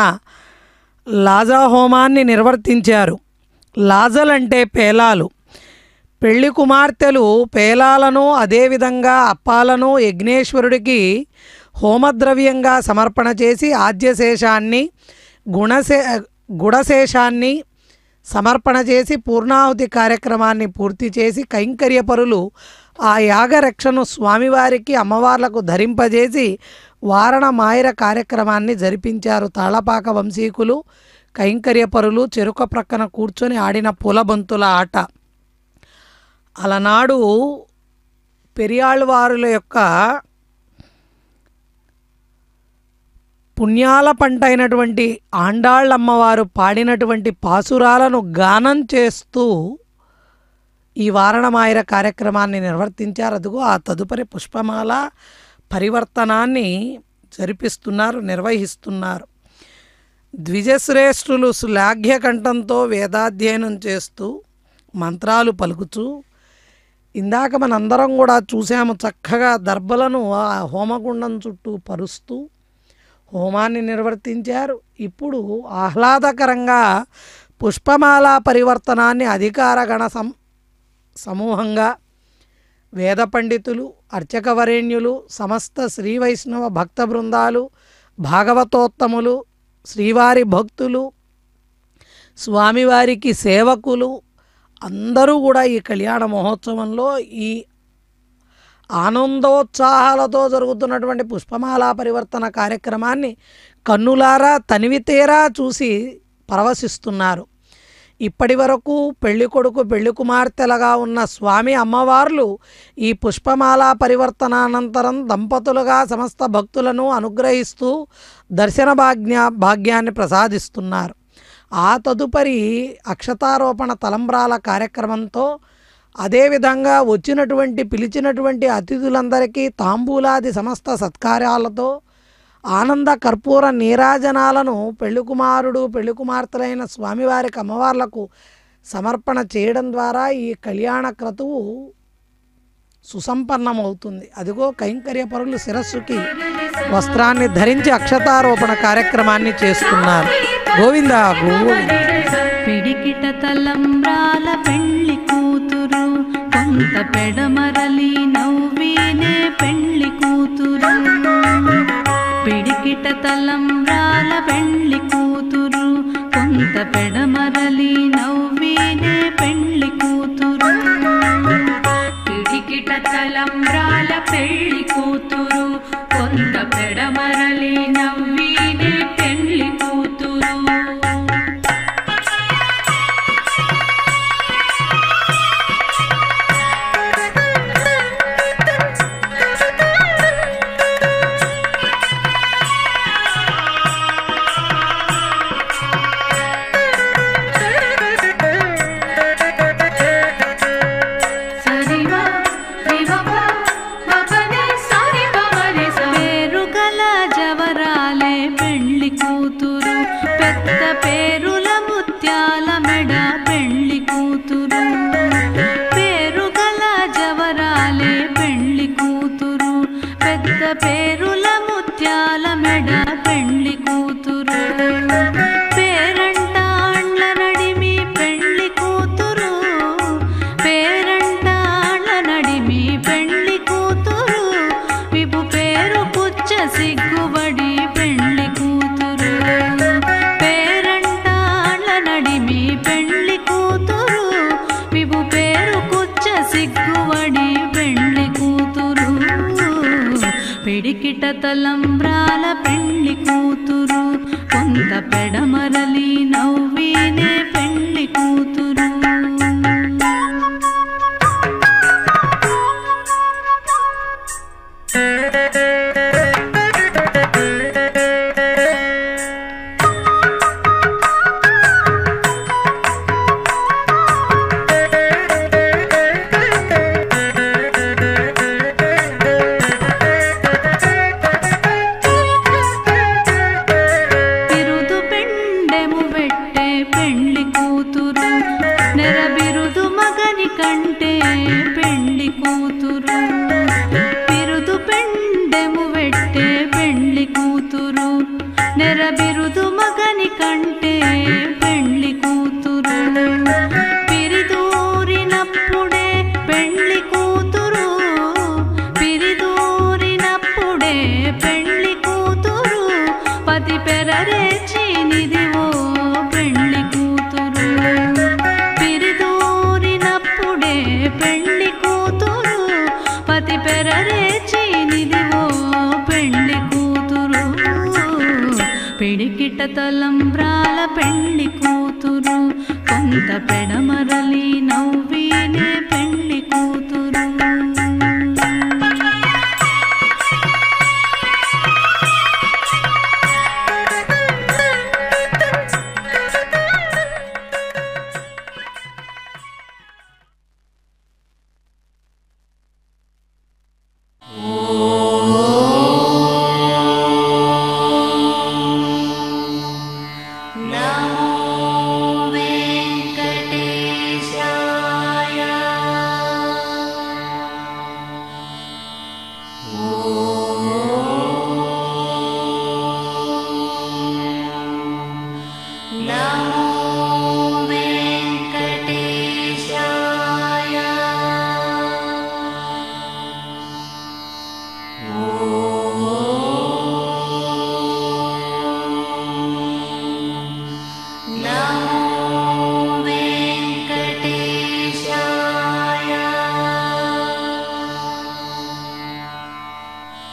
లాజా హోమాన్ని నిర్వర్తించారు. లాజలంటే పేలాలు. పెళ్లి కుమార్తెలు పేలాలను అదేవిధంగా అప్పాలను యజ్ఞేశ్వరుడికి హోమద్రవ్యంగా సమర్పణ చేసి ఆద్యశేషాన్ని గుడశేషాన్ని సమర్పణ చేసి పూర్ణాహుతి కార్యక్రమాన్ని పూర్తి చేసి కైంకర్యపరులు ఆ యాగరక్షను స్వామివారికి అమ్మవార్లకు ధరింపజేసి వారణ మాయిర కార్యక్రమాన్ని జరిపించారు. తాళపాక వంశీకులు కైంకర్యపరులు చెరుక ప్రక్కన కూర్చొని ఆడిన పూలబంతుల ఆట. అలనాడు పెరియాళ్ళవారుల యొక్క పుణ్యాల పంట అయినటువంటి ఆండాళ్ళమ్మవారు పాడినటువంటి పాసురాలను గానం చేస్తూ ఈ వారణమాయిర కార్యక్రమాన్ని నిర్వర్తించారు. అదుగో ఆ తదుపరి పుష్పమాల పరివర్తనాన్ని జరిపిస్తున్నారు, నిర్వహిస్తున్నారు. ద్విజశ్రేష్ఠులు శ్లాఘ్యకంఠంతో వేదాధ్యయనం చేస్తూ మంత్రాలు పలుకుతూ, ఇందాక మనందరం కూడా చూసాము, చక్కగా దర్భలను ఆ హోమగుండం చుట్టూ పరుస్తూ హోమాన్ని నిర్వర్తించారు. ఇప్పుడు ఆహ్లాదకరంగా పుష్పమాల పరివర్తనాన్ని అధికారగణ సమూహంగా వేద పండితులు, అర్చకవరేణ్యులు, సమస్త శ్రీ వైష్ణవ భక్త బృందాలు, భాగవతోత్తములు, శ్రీవారి భక్తులు, స్వామివారికి సేవకులు అందరూ కూడా ఈ కళ్యాణ మహోత్సవంలో ఈ ఆనందోత్సాహాలతో జరుగుతున్నటువంటి పుష్పమాల పరివర్తన కార్యక్రమాన్ని కన్నులారా తనివితేరా చూసి పరవశిస్తున్నారు. ఇప్పటి వరకు పెళ్లి కొడుకు పెళ్లి కుమార్తెలుగా ఉన్న స్వామి అమ్మవార్లు ఈ పుష్పమాల పరివర్తనానంతరం దంపతులుగా సమస్త భక్తులను అనుగ్రహిస్తూ దర్శన భాగ్యాన్ని ప్రసాదిస్తున్నారు. ఆ తదుపరి అక్షతారోపణ తలంబ్రాల కార్యక్రమంతో, అదేవిధంగా పిలిచినటువంటి అతిథులందరికీ తాంబూలాది సమస్త సత్కార్యాలతో ఆనంద కర్పూర నీరాజనాలను పెళ్లి కుమారుడు పెళ్లి కుమార్తెలైన స్వామివారికి అమ్మవార్లకు సమర్పణ చేయడం ద్వారా ఈ కళ్యాణ క్రతువు సుసంపన్నమవుతుంది. అదిగో కైంకర్య పరులు శిరస్సుకి వస్త్రాన్ని ధరించి అక్షతారోపణ కార్యక్రమాన్ని చేస్తున్నారు. గోవింద గోవింద. పిడికిట తలంబ్రాల పెళ్లి కూతురు, కొంత పెడమరలి నవ్వినే పెళ్లి కూతురు. పిడికిట తలంబ్రాల పెళ్లి కూతురు, కొంత పెడమరలి నవ్వినే పెళ్లి కూతురు. పిడికిట తలంబ్రాల పెళ్లి కూతురు, కొంత పెడమరలి నవ్వినే పెళ్లి కూతురు. పేరుల ముత్యాల మెడ పెళ్లి కూతురు. పేరంటాళ్ళ నడిమి పెళ్లి కూతురు. పేరంటాళ్ళ నడిమి పెళ్లి కూతురు. విభు పేరు పుచ్చ సిగ్గుబడి పెళ్లి కూతురు. పేరంటాళ్ళ నడిమి పెళ్లి కూతురు. విభు పేరు కుచ్చ సిగ్గుబడి పెళ్లి కూతురు. పిడికిట తలంబ్రాల పెళ్లి కూతురు, కొంత పెడమరలి నవ్వినే పెళ్లి కూతురు. పిడికిట తలంబ్రాల పెళ్లి కూతురు, కొంత పెడమరలి నవ్వినే పెళ్లి కూతురు.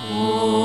ఓం